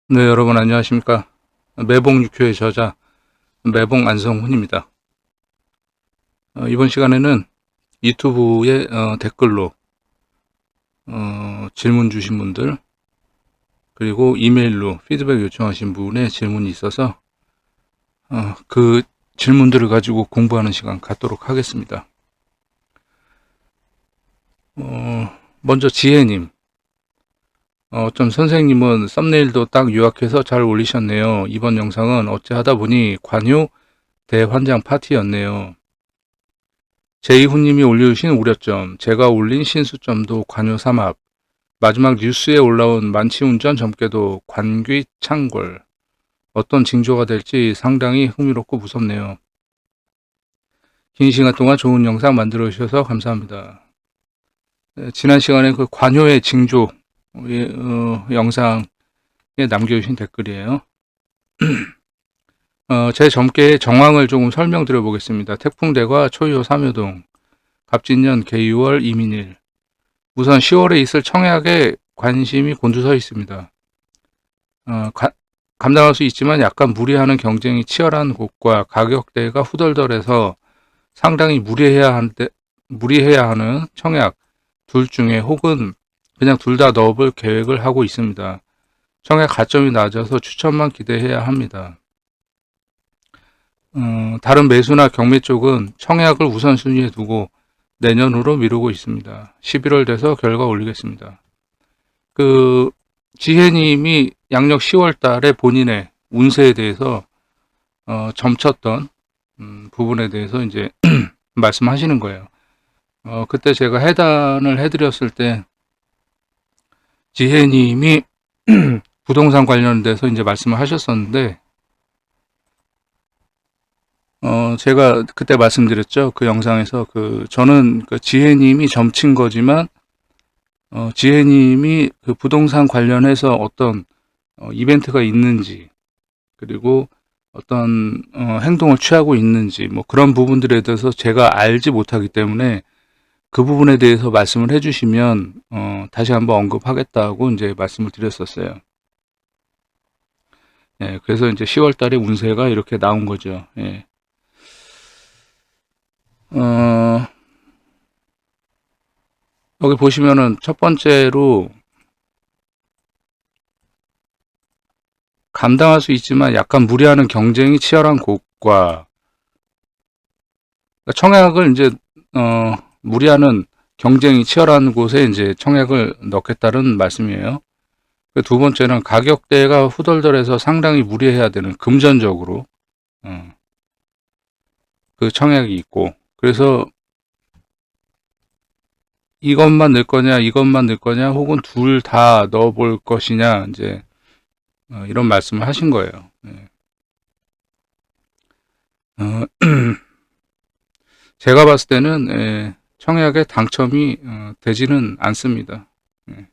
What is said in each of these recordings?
네, 여러분 안녕하십니까. 매봉 육효의 저자 매봉 안성훈입니다. 이번 시간에는 유튜브에 댓글로 질문 주신 분들, 그리고 이메일로 피드백 요청하신 분의 질문이 있어서 그 질문들을 가지고 공부하는 시간 갖도록 하겠습니다. 먼저 지혜님, 좀 선생님은 썸네일도 딱 요약해서 잘 올리셨네요. 이번 영상은 어찌하다 보니 관효 대환장 파티였네요. 제이훈님이 올려주신 우려점, 제가 올린 신수점도 관효삼합, 마지막 뉴스에 올라온 만취운전 점괘도 관귀창궐, 어떤 징조가 될지 상당히 흥미롭고 무섭네요. 긴 시간 동안 좋은 영상 만들어 주셔서 감사합니다. 지난 시간에 그 관효의 징조 영상에 남겨주신 댓글이에요. 제 점괘의 정황을 조금 설명드려 보겠습니다. 태풍대과 초유 3요동, 갑진년 개유월 이민일. 우선 10월에 있을 청약에 관심이 곤두서 있습니다. 감당할 수 있지만 약간 무리하는 경쟁이 치열한 곳과 가격대가 후덜덜해서 상당히 무리해야 하는 청약 둘 중에, 혹은 그냥 둘 다 넣어볼 계획을 하고 있습니다. 청약 가점이 낮아서 추천만 기대해야 합니다. 다른 매수나 경매 쪽은 청약을 우선순위에 두고 내년으로 미루고 있습니다. 11월 돼서 결과 올리겠습니다. 지혜님이 양력 10월 달에 본인의 운세에 대해서 점쳤던 부분에 대해서 이제 말씀하시는 거예요. 그때 제가 해단을 해드렸을 때 지혜님이 부동산 관련돼서 이제 말씀을 하셨었는데, 제가 그때 말씀드렸죠. 그 영상에서 저는 그 지혜님이 점친 거지만, 지혜님이 그 부동산 관련해서 어떤 이벤트가 있는지, 그리고 어떤 행동을 취하고 있는지, 뭐 그런 부분들에 대해서 제가 알지 못하기 때문에 그 부분에 대해서 말씀을 해주시면 다시 한번 언급하겠다고 이제 말씀을 드렸었어요. 예, 그래서 이제 10월 달에 운세가 이렇게 나온 거죠. 예. 여기 보시면은 첫 번째로 감당할 수 있지만 약간 무리하는 경쟁이 치열한 곳과, 그러니까 청약을 이제 무리하는 경쟁이 치열한 곳에 이제 청약을 넣겠다는 말씀이에요. 두 번째는 가격대가 후덜덜해서 상당히 무리해야 되는, 금전적으로 그 청약이 있고, 그래서 이것만 넣을 거냐, 이것만 넣을 거냐, 혹은 둘 다 넣어볼 것이냐, 이제 이런 말씀을 하신 거예요. 네. 제가 봤을 때는 청약에 당첨이 되지는 않습니다. 예.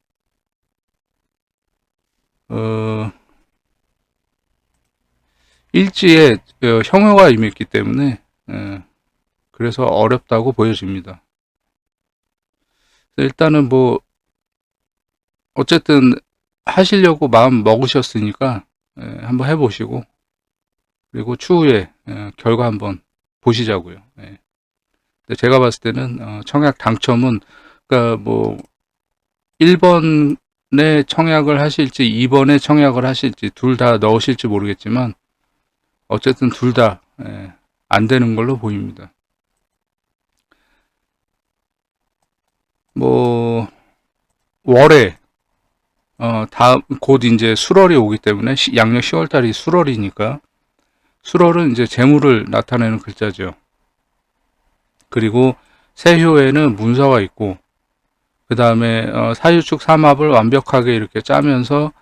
일지에 형효가 임했기 때문에 그래서 어렵다고 보여집니다. 일단은 뭐 어쨌든 하시려고 마음 먹으셨으니까 한번 해보시고, 그리고 추후에 결과 한번 보시자고요. 근데 제가 봤을 때는 청약 당첨은, 그러니까 뭐 1번에 청약을 하실지 2번에 청약을 하실지 둘 다 넣으실지 모르겠지만 어쨌든 둘 다 안 되는 걸로 보입니다. 뭐 월에 다음 곧 이제 수월이 오기 때문에, 양력 10월 달이 수월이니까, 수월은 이제 재물을 나타내는 글자죠. 그리고 세효에는 문서가 있고, 그 다음에 사유축 삼합을 완벽하게 이렇게 짜면서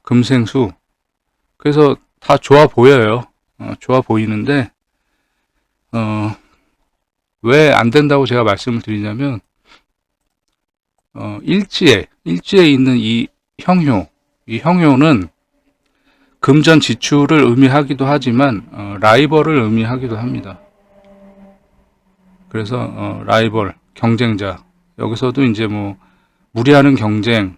금생수, 그래서 다 좋아 보여요. 좋아 보이는데 왜 안 된다고 제가 말씀을 드리냐면, 일지에 있는 이 형효는 금전 지출을 의미하기도 하지만 라이벌을 의미하기도 합니다. 그래서 라이벌, 경쟁자, 여기서도 이제 뭐 무리하는 경쟁,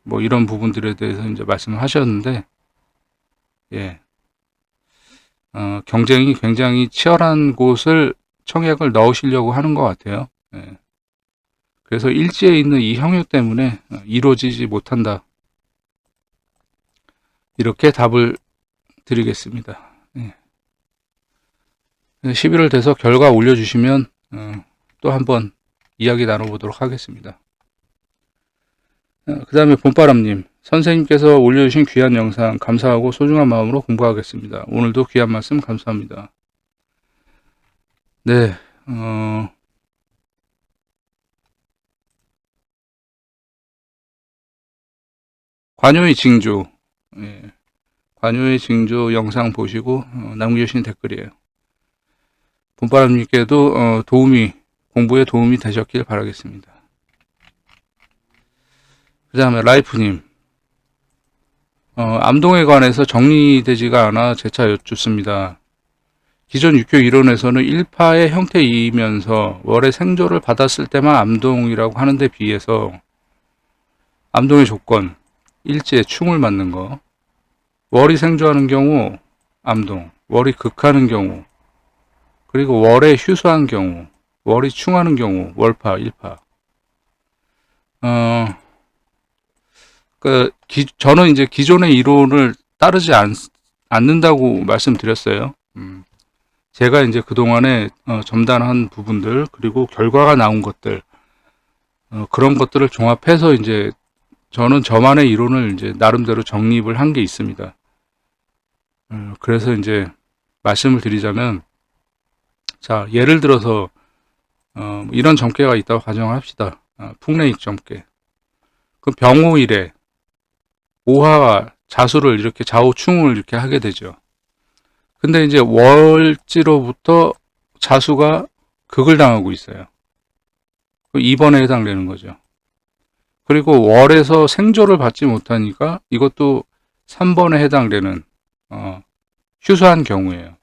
뭐 이런 부분들에 대해서 이제 말씀을 하셨는데, 예, 경쟁이 굉장히 치열한 곳을 청약을 넣으시려고 하는 것 같아요. 예. 그래서 일지에 있는 이 형유 때문에 이루어지지 못한다. 이렇게 답을 드리겠습니다. 예. 11월 돼서 결과 올려주시면 또 한번 이야기 나눠보도록 하겠습니다. 그 다음에 봄바람님, 선생님께서 올려주신 귀한 영상 감사하고 소중한 마음으로 공부하겠습니다. 오늘도 귀한 말씀 감사합니다. 네, 관요의 징조, 예, 관요의 징조 영상 보시고 남겨주신 댓글이에요. 봄바람님께도 공부에 도움이 되셨길 바라겠습니다. 그 다음에 라이프님, 암동에 관해서 정리되지가 않아 재차 여쭙습니다. 기존 육교 이론에서는 1파의 형태이면서 월의 생조를 받았을 때만 암동이라고 하는데 비해서 암동의 조건, 일지에 충을 맞는 거, 월이 생조하는 경우 암동, 월이 극하는 경우, 그리고 월에 휴수한 경우, 월이 충하는 경우 월파, 1파. 저는 이제 기존의 이론을 따르지 않는다고 말씀드렸어요. 제가 이제 그동안에 점단한 부분들, 그리고 결과가 나온 것들, 그런 것들을 종합해서 이제 저는 저만의 이론을 이제 나름대로 정립을 한 게 있습니다. 그래서 이제 말씀을 드리자면, 자, 예를 들어서 이런 점괘가 있다고 가정합시다. 풍래익 점괘. 그 병호일에 오화와 자수를 이렇게 좌우충을 이렇게 하게 되죠. 근데 이제 월지로부터 자수가 극을 당하고 있어요. 2번에 해당되는 거죠. 그리고 월에서 생조를 받지 못하니까 이것도 3번에 해당되는 휴수한 경우예요.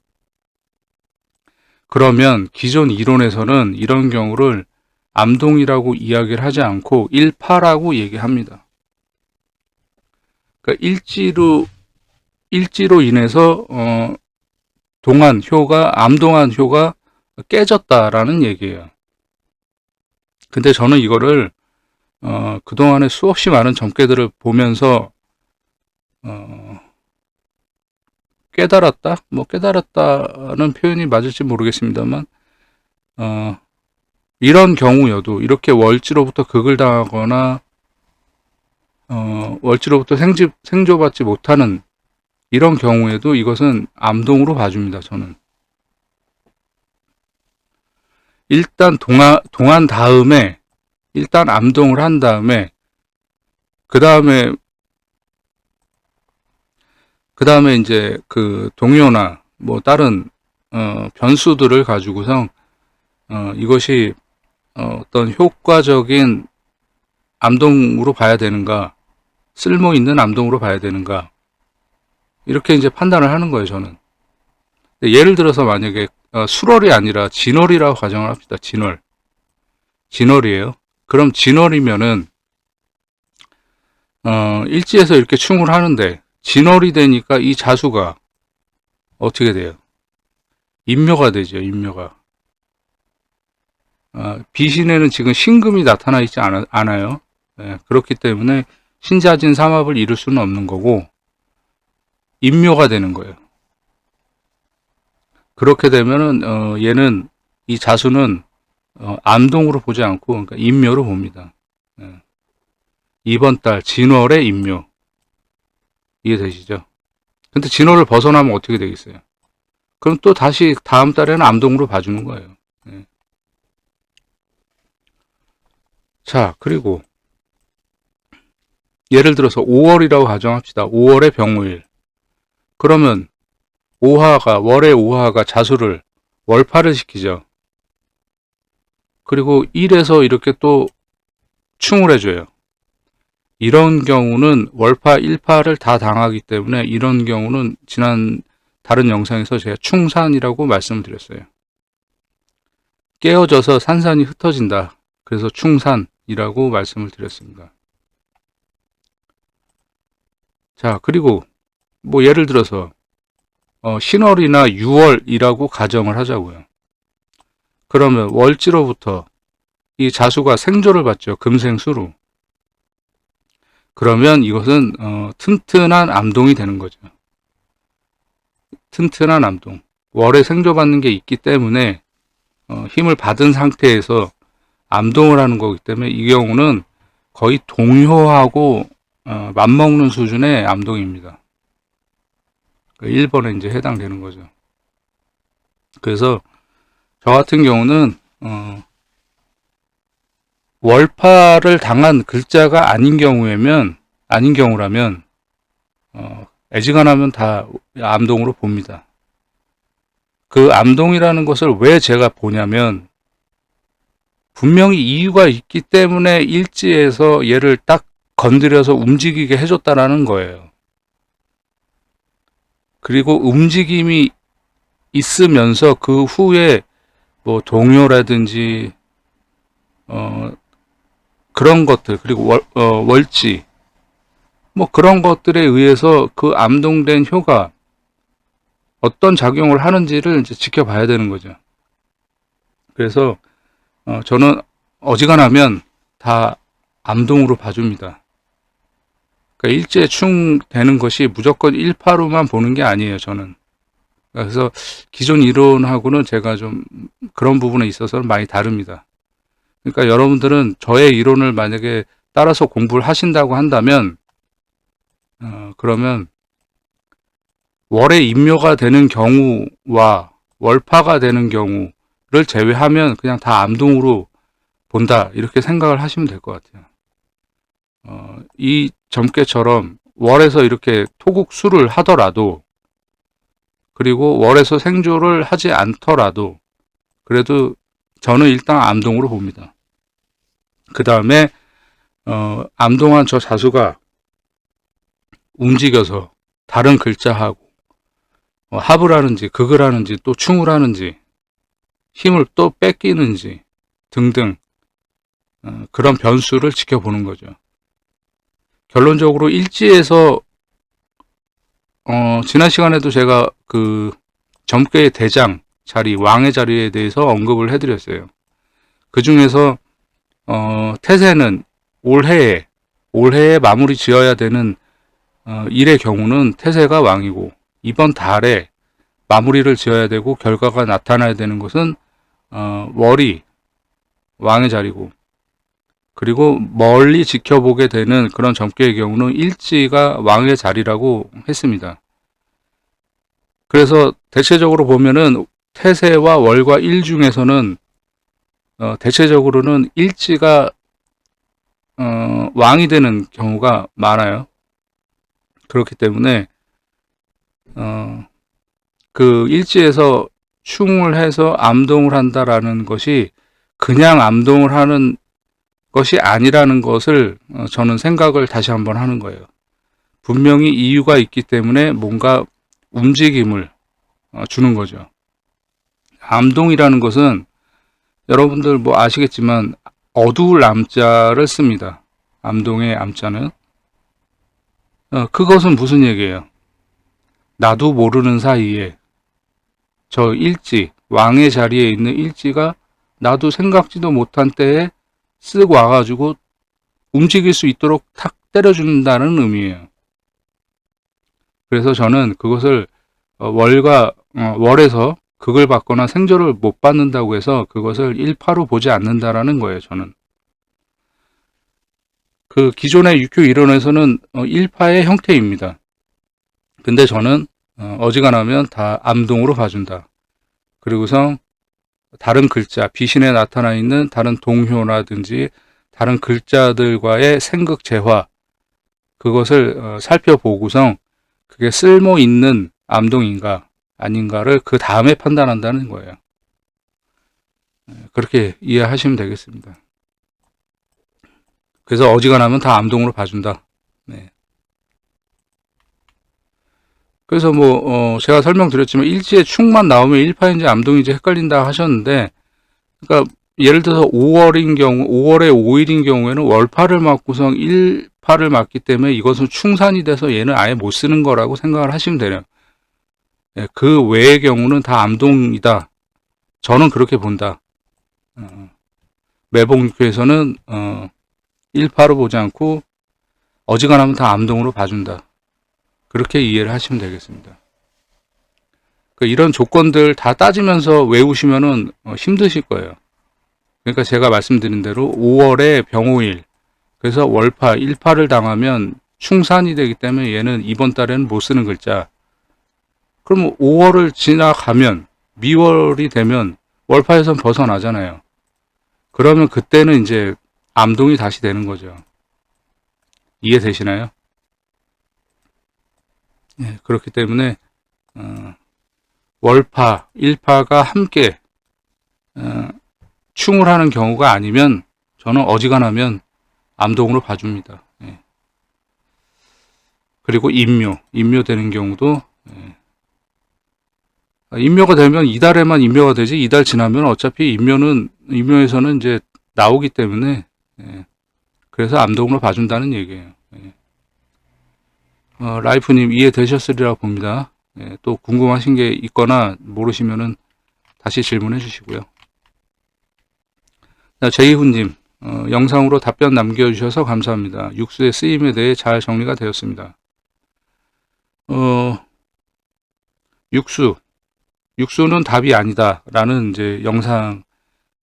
그러면 기존 이론에서는 이런 경우를 암동이라고 이야기를 하지 않고 일파라고 얘기합니다. 그러니까 일지로 인해서 암동한 효가 깨졌다라는 얘기예요. 근데 저는 이거를 그동안에 수없이 많은 점괘들을 보면서 깨달았다? 깨달았다는 표현이 맞을지 모르겠습니다만 이런 경우여도 이렇게 월지로부터 극을 당하거나 월지로부터 생조받지 못하는 이런 경우에도 이것은 암동으로 봐줍니다. 저는 일단 동한 다음에 일단 암동을 한 다음에 그 다음에 이제 그 동요나 뭐 다른 변수들을 가지고서 이것이 어떤 효과적인 암동으로 봐야 되는가, 쓸모 있는 암동으로 봐야 되는가, 이렇게 이제 판단을 하는 거예요, 저는. 예를 들어서 만약에 수월이 아니라 진월이라고 가정을 합시다. 진월이에요. 그럼 진월이면은 일지에서 이렇게 충을 하는데 진월이 되니까 이 자수가 어떻게 돼요? 인묘가 되죠. 인묘가. 비신에는 지금 신금이 나타나 있지 않아요. 네, 그렇기 때문에 신자진 삼합을 이룰 수는 없는 거고 인묘가 되는 거예요. 그렇게 되면은 얘는 이 자수는 암동으로 보지 않고 그러니까 인묘로 봅니다. 네. 이번 달 진월의 인묘 이해되시죠? 근데 진월을 벗어나면 어떻게 되겠어요? 그럼 또 다시 다음 달에는 암동으로 봐주는 거예요. 네. 자, 그리고 예를 들어서 5월이라고 가정합시다. 5월의 병호일. 그러면 월의 오화가 자수를 월파를 시키죠. 그리고 1에서 이렇게 또 충을 해줘요. 이런 경우는 월파 1파를 다 당하기 때문에 이런 경우는 지난 다른 영상에서 제가 충산이라고 말씀을 드렸어요. 깨어져서 산산이 흩어진다. 그래서 충산이라고 말씀을 드렸습니다. 자, 그리고 뭐 예를 들어서 신월이나 6월이라고 가정을 하자고요. 그러면 월지로부터 이 자수가 생조를 받죠. 금생수로. 그러면 이것은 튼튼한 암동이 되는 거죠. 튼튼한 암동. 월에 생조받는 게 있기 때문에 힘을 받은 상태에서 암동을 하는 거기 때문에 이 경우는 거의 동효하고 맞먹는 수준의 암동입니다. 1번에 이제 해당되는 거죠. 그래서 저 같은 경우는 월파를 당한 글자가 아닌 경우라면 애지간하면 다 암동으로 봅니다. 그 암동이라는 것을 왜 제가 보냐면 분명히 이유가 있기 때문에 일지에서 얘를 딱 건드려서 움직이게 해줬다라는 거예요. 그리고 움직임이 있으면서 그 후에 뭐 동요라든지 그런 것들, 그리고 월지 뭐 그런 것들에 의해서 그 암동된 효가 어떤 작용을 하는지를 이제 지켜봐야 되는 거죠. 그래서 저는 어지간하면 다 암동으로 봐줍니다. 그러니까 일지에 충되는 것이 무조건 1파로만 보는 게 아니에요, 저는. 그래서 기존 이론하고는 제가 좀 그런 부분에 있어서는 많이 다릅니다. 그러니까 여러분들은 저의 이론을 만약에 따라서 공부를 하신다고 한다면 그러면 월에 임묘가 되는 경우와 월파가 되는 경우를 제외하면 그냥 다 암동으로 본다, 이렇게 생각을 하시면 될 것 같아요. 이 점괘처럼 월에서 이렇게 토국수를 하더라도, 그리고 월에서 생조를 하지 않더라도 그래도 저는 일단 암동으로 봅니다. 그 다음에 암동한 저 자수가 움직여서 다른 글자하고 합을 하는지 극을 하는지 또 충을 하는지 힘을 또 뺏기는지 등등 그런 변수를 지켜보는 거죠. 결론적으로 일지에서 지난 시간에도 제가 그 점괘의 대장 자리, 왕의 자리에 대해서 언급을 해드렸어요. 그 중에서 태세는 올해에 마무리 지어야 되는 일의 경우는 태세가 왕이고, 이번 달에 마무리를 지어야 되고 결과가 나타나야 되는 것은 월이 왕의 자리고, 그리고 멀리 지켜보게 되는 그런 점괘의 경우는 일지가 왕의 자리라고 했습니다. 그래서 대체적으로 보면은 태세와 월과 일 중에서는 대체적으로는 일지가 왕이 되는 경우가 많아요. 그렇기 때문에 그 일지에서 충을 해서 암동을 한다라는 것이 그냥 암동을 하는 것이 아니라는 것을 저는 생각을 다시 한번 하는 거예요. 분명히 이유가 있기 때문에 뭔가 움직임을 주는 거죠. 암동이라는 것은 여러분들 뭐 아시겠지만 어두울 암자를 씁니다. 암동의 암자는. 그것은 무슨 얘기예요? 나도 모르는 사이에 저 일지, 왕의 자리에 있는 일지가 나도 생각지도 못한 때에 쓱 와가지고 움직일 수 있도록 탁 때려준다는 의미예요. 그래서 저는 그것을 월에서 극을 받거나 생조를 못 받는다고 해서 그것을 일파로 보지 않는다라는 거예요, 저는. 그 기존의 육교 이론에서는 일파의 형태입니다. 근데 저는 어지간하면 다 암동으로 봐준다. 그리고서 다른 글자, 비신에 나타나 있는 다른 동효라든지 다른 글자들과의 생극재화, 그것을 살펴보고서 그게 쓸모 있는 암동인가 아닌가를 그 다음에 판단한다는 거예요. 그렇게 이해하시면 되겠습니다. 그래서 어지간하면 다 암동으로 봐준다. 네. 그래서 뭐 제가 설명드렸지만 일지에 충만 나오면 일파인지 암동인지 헷갈린다 하셨는데, 그러니까 예를 들어서 5월인 경우, 5월에 5일인 경우에는 월파를 맞고서 1파를 맞기 때문에 이것은 충산이 돼서 얘는 아예 못 쓰는 거라고 생각을 하시면 돼요. 예, 그 외의 경우는 다 암동이다. 저는 그렇게 본다. 매봉육회에서는 1파로 보지 않고 어지간하면 다 암동으로 봐준다. 그렇게 이해를 하시면 되겠습니다. 이런 조건들 다 따지면서 외우시면은 힘드실 거예요. 그러니까 제가 말씀드린 대로 5월에 병오일, 그래서 월파 1파를 당하면 충산이 되기 때문에 얘는 이번 달에는 못 쓰는 글자. 그럼 5월을 지나가면 미월이 되면 월파에선 벗어나잖아요. 그러면 그때는 이제 암동이 다시 되는 거죠. 이해되시나요? 네, 그렇기 때문에 월파, 1파가 함께 충을 하는 경우가 아니면 저는 어지간하면 암동으로 봐줍니다. 예. 그리고 임묘 되는 경우도 임묘가 되면 이달에만 임묘가 되지 이달 지나면 어차피 임묘에서는 이제 나오기 때문에 그래서 암동으로 봐준다는 얘기예요. 라이프님 이해되셨으리라 봅니다. 또 궁금하신 게 있거나 모르시면은 다시 질문해 주시고요. 제이훈님 영상으로 답변 남겨주셔서 감사합니다. 육수의 쓰임에 대해 잘 정리가 되었습니다. 육수는 답이 아니다라는 이제 영상에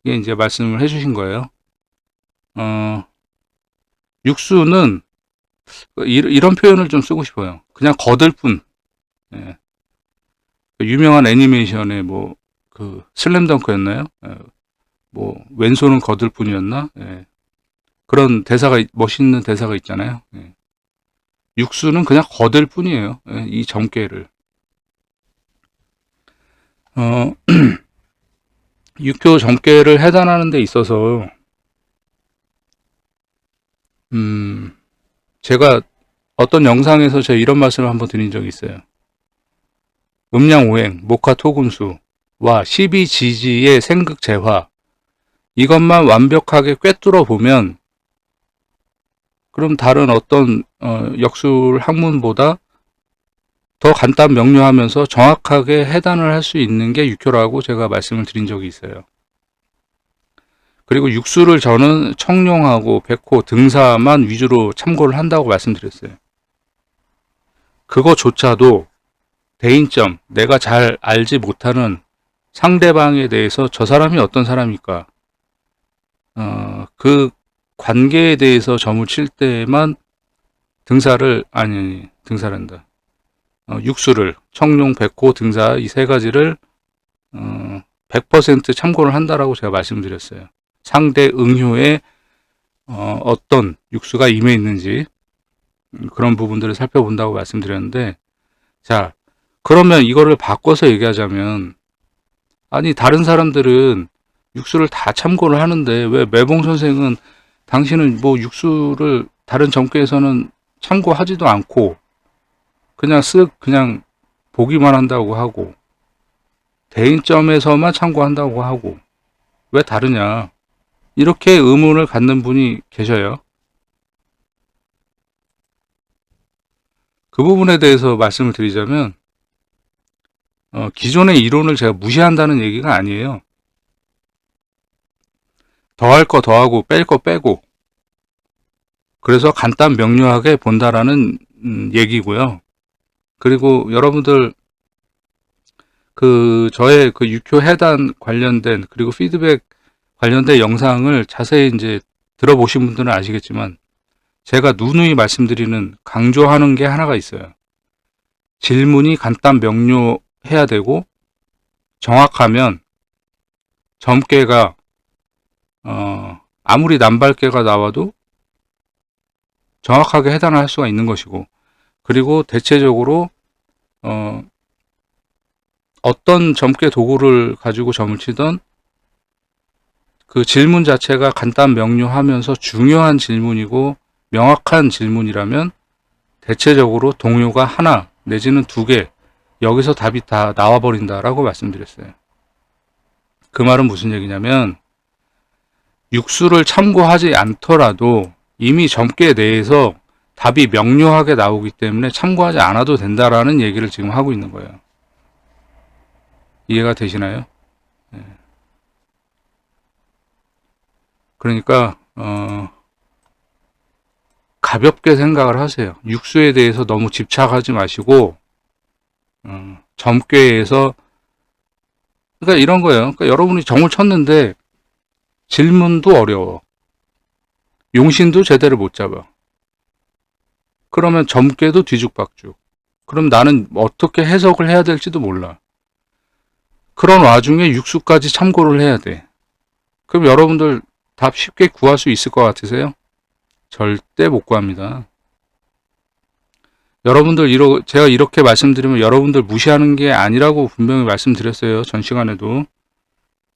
이제 말씀을 해주신 거예요. 육수는 이런 표현을 좀 쓰고 싶어요. 그냥 거들 뿐. 예. 유명한 애니메이션의 그 슬램덩크였나요? 왼손은 거들 뿐이었나? 예. 그런 멋있는 대사가 있잖아요. 예. 육수는 그냥 거들 뿐이에요. 예. 이 점괘를. 육효 점괘를 해단하는 데 있어서 제가 어떤 영상에서 제가 이런 말씀을 한번 드린 적이 있어요. 음양오행, 목화토금수와 12지지의 생극재화 이것만 완벽하게 꿰뚫어 보면 그럼 다른 어떤 역술 학문보다 더 간단 명료하면서 정확하게 해단을 할 수 있는 게 육효라고 제가 말씀을 드린 적이 있어요. 그리고 육수를 저는 청룡하고 백호, 등사만 위주로 참고를 한다고 말씀드렸어요. 그거조차도 대인점, 내가 잘 알지 못하는 상대방에 대해서 저 사람이 어떤 사람일까? 그 관계에 대해서 점을 칠 때만 등사란다. 육수를, 청룡, 백호, 등사 이 세 가지를 100% 참고를 한다라고 제가 말씀드렸어요. 상대 응효에 어떤 육수가 임해 있는지 그런 부분들을 살펴본다고 말씀드렸는데, 자, 그러면 이거를 바꿔서 얘기하자면, 아니 다른 사람들은 육수를 다 참고를 하는데 왜 매봉 선생은 당신은 육수를 다른 점괘에서는 참고하지도 않고 그냥 그냥 보기만 한다고 하고 대인점에서만 참고한다고 하고 왜 다르냐, 이렇게 의문을 갖는 분이 계셔요. 그 부분에 대해서 말씀을 드리자면 기존의 이론을 제가 무시한다는 얘기가 아니에요. 더할 거 더하고 뺄 거 빼고 그래서 간단 명료하게 본다라는 얘기고요. 그리고 여러분들 저의 육효 해단 관련된 그리고 피드백 관련된 영상을 자세히 이제 들어보신 분들은 아시겠지만 제가 누누이 말씀드리는 강조하는 게 하나가 있어요. 질문이 간단 명료해야 되고 정확하면 점괘가 아무리 남발계가 나와도 정확하게 해단을 할 수가 있는 것이고, 그리고 대체적으로 어떤 점괘 도구를 가지고 점을 치던 그 질문 자체가 간단 명료하면서 중요한 질문이고 명확한 질문이라면 대체적으로 동요가 하나 내지는 두 개, 여기서 답이 다 나와버린다라고 말씀드렸어요. 그 말은 무슨 얘기냐면 육수를 참고하지 않더라도 이미 점괘 내에서 답이 명료하게 나오기 때문에 참고하지 않아도 된다라는 얘기를 지금 하고 있는 거예요. 이해가 되시나요? 그러니까 가볍게 생각을 하세요. 육수에 대해서 너무 집착하지 마시고 점괘에서 그러니까 이런 거예요. 그러니까 여러분이 점을 쳤는데 질문도 어려워. 용신도 제대로 못 잡아. 그러면 점괘도 뒤죽박죽. 그럼 나는 어떻게 해석을 해야 될지도 몰라. 그런 와중에 육수까지 참고를 해야 돼. 그럼 여러분들 답 쉽게 구할 수 있을 것 같으세요? 절대 못 구합니다. 여러분들 제가 이렇게 말씀드리면 여러분들 무시하는 게 아니라고 분명히 말씀드렸어요. 전 시간에도.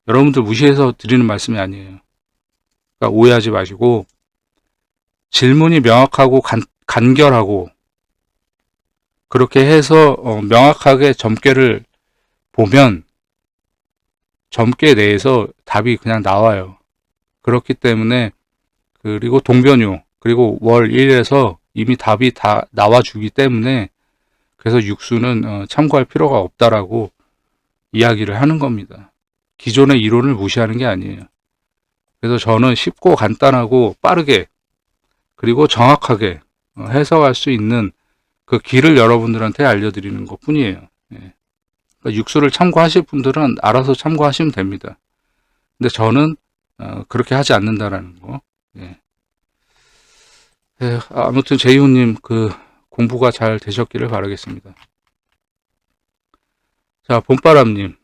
여러분들 무시해서 드리는 말씀이 아니에요. 그러니까 오해하지 마시고 질문이 명확하고 간결하고 그렇게 해서 명확하게 점괘를 보면 점괘 내에서 답이 그냥 나와요. 그렇기 때문에 그리고 동변유 그리고 월 1에서 이미 답이 다 나와주기 때문에 그래서 육수는 참고할 필요가 없다라고 이야기를 하는 겁니다. 기존의 이론을 무시하는 게 아니에요. 그래서 저는 쉽고 간단하고 빠르게 그리고 정확하게 해석할 수 있는 그 길을 여러분들한테 알려드리는 것 뿐이에요. 예. 그러니까 육수를 참고하실 분들은 알아서 참고하시면 됩니다. 근데 저는 그렇게 하지 않는다라는 거. 예. 예, 아무튼 제이호님 그 공부가 잘 되셨기를 바라겠습니다. 자, 봄바람님.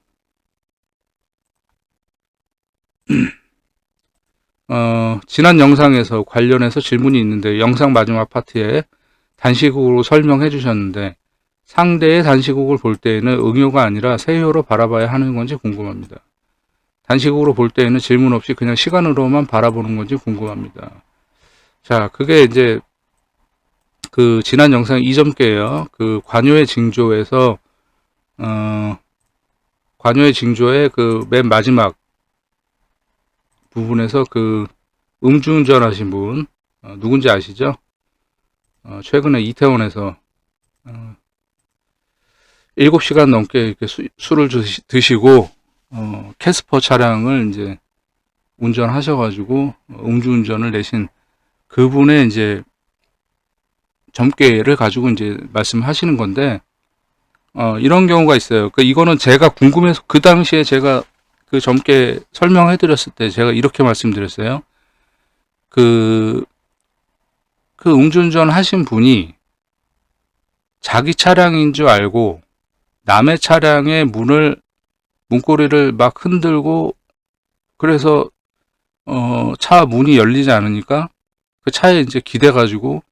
지난 영상에서 관련해서 질문이 있는데 영상 마지막 파트에 단시국으로 설명해 주셨는데 상대의 단시국을 볼 때에는 응요가 아니라 세효로 바라봐야 하는 건지 궁금합니다. 단시국으로 볼 때에는 질문 없이 그냥 시간으로만 바라보는 건지 궁금합니다. 자, 그게 이제 그 지난 영상 2점께예요. 그 관요의 징조에서 관요의 징조의 그 맨 마지막 부분에서 그 음주운전 하신 분 누군지 아시죠? 최근에 이태원에서 7시간 넘게 이렇게 술을 드시고 캐스퍼 차량을 이제 운전하셔가지고 음주운전을 내신 그분의 이제 점괘를 가지고 이제 말씀하시는 건데 이런 경우가 있어요. 이거는 제가 궁금해서 그 당시에 제가 그 점괘 설명해 드렸을 때 제가 이렇게 말씀드렸어요. 그 음주운전 하신 분이 자기 차량인 줄 알고 남의 차량의 문고리를 막 흔들고 그래서 차 문이 열리지 않으니까 그 차에 이제 기대가지고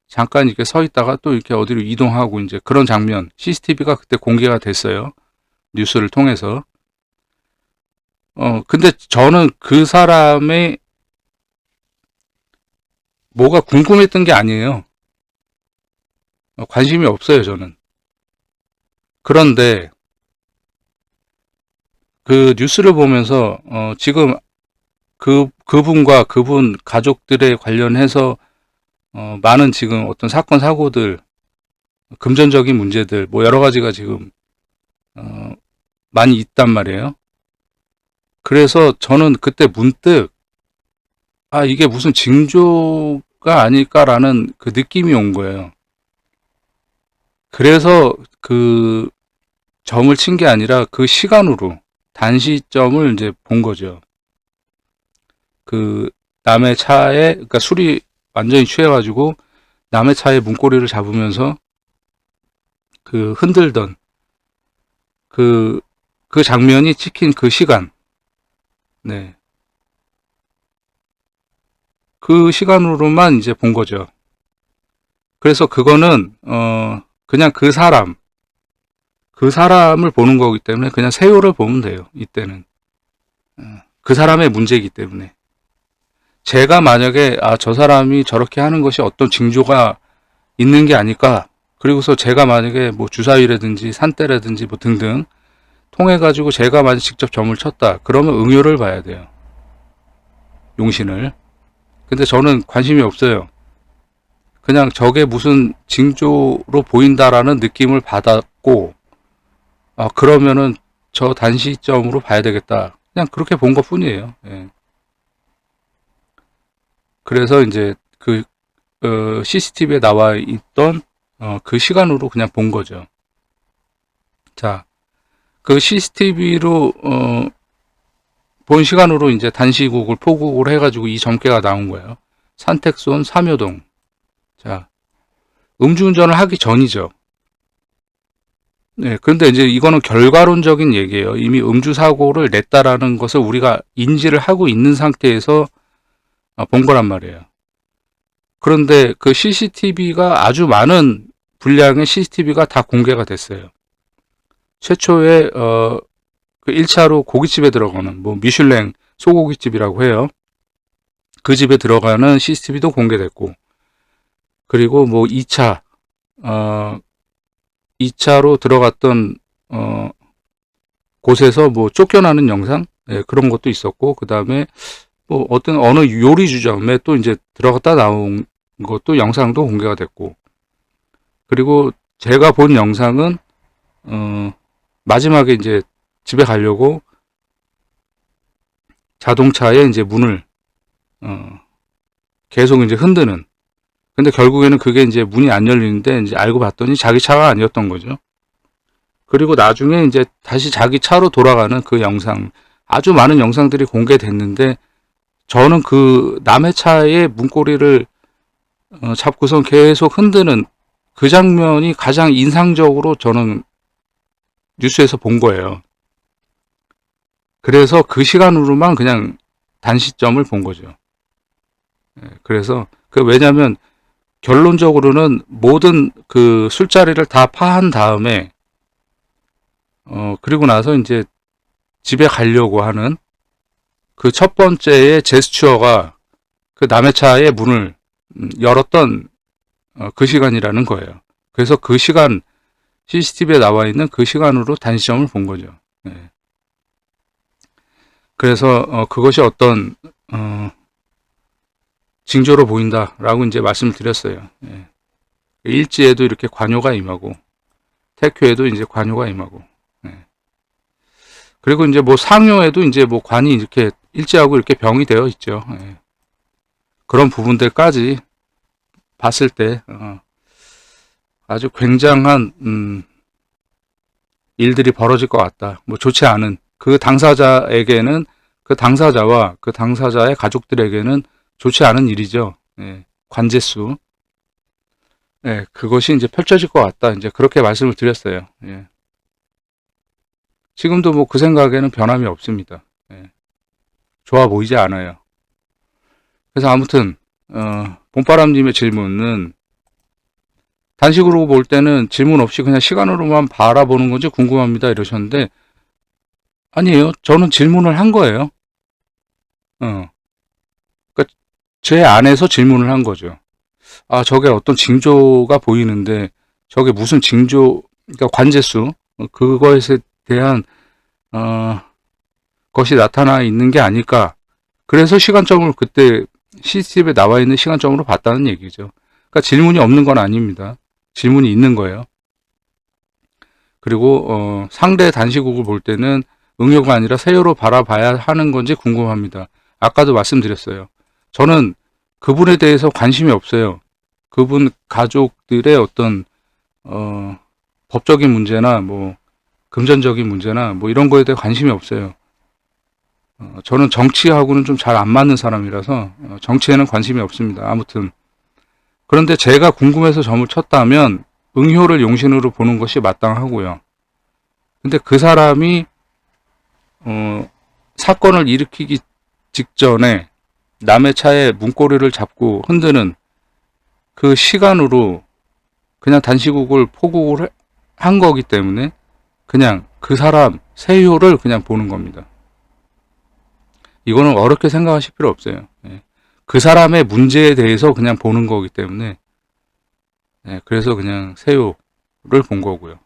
잠깐 이렇게 서 있다가 또 이렇게 어디로 이동하고 이제 그런 장면 CCTV가 그때 공개가 됐어요. 뉴스를 통해서. 근데 저는 그 사람의 뭐가 궁금했던 게 아니에요. 관심이 없어요, 저는. 그런데 그 뉴스를 보면서 지금 그분과 그분 가족들에 관련해서 많은 지금 어떤 사건 사고들 금전적인 문제들 뭐 여러 가지가 지금 많이 있단 말이에요. 그래서 저는 그때 문득 이게 무슨 징조가 아닐까라는 그 느낌이 온 거예요. 그래서 그 점을 친 게 아니라 그 시간으로 단시점을 이제 본 거죠. 그 남의 차에 그러니까 술이 완전히 취해가지고 남의 차에 문고리를 잡으면서 그 흔들던 그 장면이 찍힌 그 시간, 네, 그 시간으로만 이제 본 거죠. 그래서 그거는 그냥 그 사람을 보는 거기 때문에 그냥 세요를 보면 돼요. 이때는 그 사람의 문제이기 때문에. 제가 만약에 저 사람이 저렇게 하는 것이 어떤 징조가 있는 게 아닐까, 그리고서 제가 만약에 뭐 주사위라든지 산대라든지 뭐 등등 통해 가지고 제가 만약 직접 점을 쳤다 그러면 응요를 봐야 돼요. 용신을. 근데 저는 관심이 없어요. 그냥 저게 무슨 징조로 보인다라는 느낌을 받았고, 그러면은 저 단시점으로 봐야 되겠다. 그냥 그렇게 본 것 뿐이에요. 예. 그래서 이제 그 CCTV에 나와 있던 그 시간으로 그냥 본 거죠. 자, 그 CCTV로 본 시간으로 이제 단시국을 포국을 해가지고 이 점괘가 나온 거예요. 산택손 삼효동. 자, 음주운전을 하기 전이죠. 네, 그런데 이제 이거는 결과론적인 얘기예요. 이미 음주사고를 냈다라는 것을 우리가 인지를 하고 있는 상태에서 본 거란 말이에요. 그런데 그 CCTV가 아주 많은 분량의 CCTV가 다 공개가 됐어요. 최초에 그 1차로 고깃집에 들어가는 뭐 미슐랭 소고기집이라고 해요. 그 집에 들어가는 CCTV도 공개됐고, 그리고 뭐 2차 2차로 들어갔던 곳에서 뭐 쫓겨나는 영상, 예, 그런 것도 있었고, 그 다음에 뭐 어떤 어느 요리주점에 또 이제 들어갔다 나온 것도 영상도 공개가 됐고, 그리고 제가 본 영상은 마지막에 이제 집에 가려고 자동차의 이제 문을 계속 이제 흔드는. 근데 결국에는 그게 이제 문이 안 열리는데 이제 알고 봤더니 자기 차가 아니었던 거죠. 그리고 나중에 이제 다시 자기 차로 돌아가는 그 영상, 아주 많은 영상들이 공개됐는데, 저는 그 남의 차의 문고리를 잡고선 계속 흔드는 그 장면이 가장 인상적으로 저는 뉴스에서 본 거예요. 그래서 그 시간으로만 그냥 단시점을 본 거죠. 그래서 왜냐면 결론적으로는 모든 그 술자리를 다 파한 다음에 그리고 나서 이제 집에 가려고 하는 그 첫 번째의 제스처가 그 남의 차의 문을 열었던 그 시간이라는 거예요. 그래서 그 시간, CCTV에 나와 있는 그 시간으로 단시점을 본 거죠. 네. 그래서 그것이 어떤 징조로 보인다라고 이제 말씀을 드렸어요. 예. 일지에도 이렇게 관요가 임하고, 태교에도 이제 관요가 임하고, 예. 그리고 이제 뭐 상요에도 이제 뭐 관이 이렇게 일지하고 이렇게 병이 되어 있죠. 예. 그런 부분들까지 봤을 때 아주 굉장한 일들이 벌어질 것 같다. 뭐 좋지 않은 그 당사자에게는, 그 당사자와 그 당사자의 가족들에게는 좋지 않은 일이죠. 예. 관제수. 예, 그것이 이제 펼쳐질 것 같다. 이제 그렇게 말씀을 드렸어요. 예. 지금도 뭐 그 생각에는 변함이 없습니다. 예. 좋아 보이지 않아요. 그래서 아무튼 봄바람님의 질문은, 단식으로 볼 때는 질문 없이 그냥 시간으로만 바라보는 건지 궁금합니다 이러셨는데, 아니에요. 저는 질문을 한 거예요. 그러니까 제 안에서 질문을 한 거죠. 저게 어떤 징조가 보이는데, 저게 무슨 징조, 그러니까 관제수, 그거에 대한 것이 나타나 있는 게 아닐까. 그래서 시간점을 그때 CCTV에 나와 있는 시간점으로 봤다는 얘기죠. 그러니까 질문이 없는 건 아닙니다. 질문이 있는 거예요. 그리고 상대 단시국을 볼 때는 응요가 아니라 세요로 바라봐야 하는 건지 궁금합니다. 아까도 말씀드렸어요. 저는 그분에 대해서 관심이 없어요. 그분 가족들의 어떤 법적인 문제나 뭐 금전적인 문제나 뭐 이런 거에 대해 관심이 없어요. 저는 정치하고는 좀 잘 안 맞는 사람이라서 정치에는 관심이 없습니다. 아무튼 그런데 제가 궁금해서 점을 쳤다면 응효를 용신으로 보는 것이 마땅하고요. 근데 그 사람이 사건을 일으키기 직전에 남의 차에 문고리를 잡고 흔드는 그 시간으로 그냥 단시국을 포국을 한 거기 때문에 그냥 그 사람 세효를 그냥 보는 겁니다. 이거는 어렵게 생각하실 필요 없어요. 그 사람의 문제에 대해서 그냥 보는 거기 때문에, 그래서 그냥 세효를 본 거고요.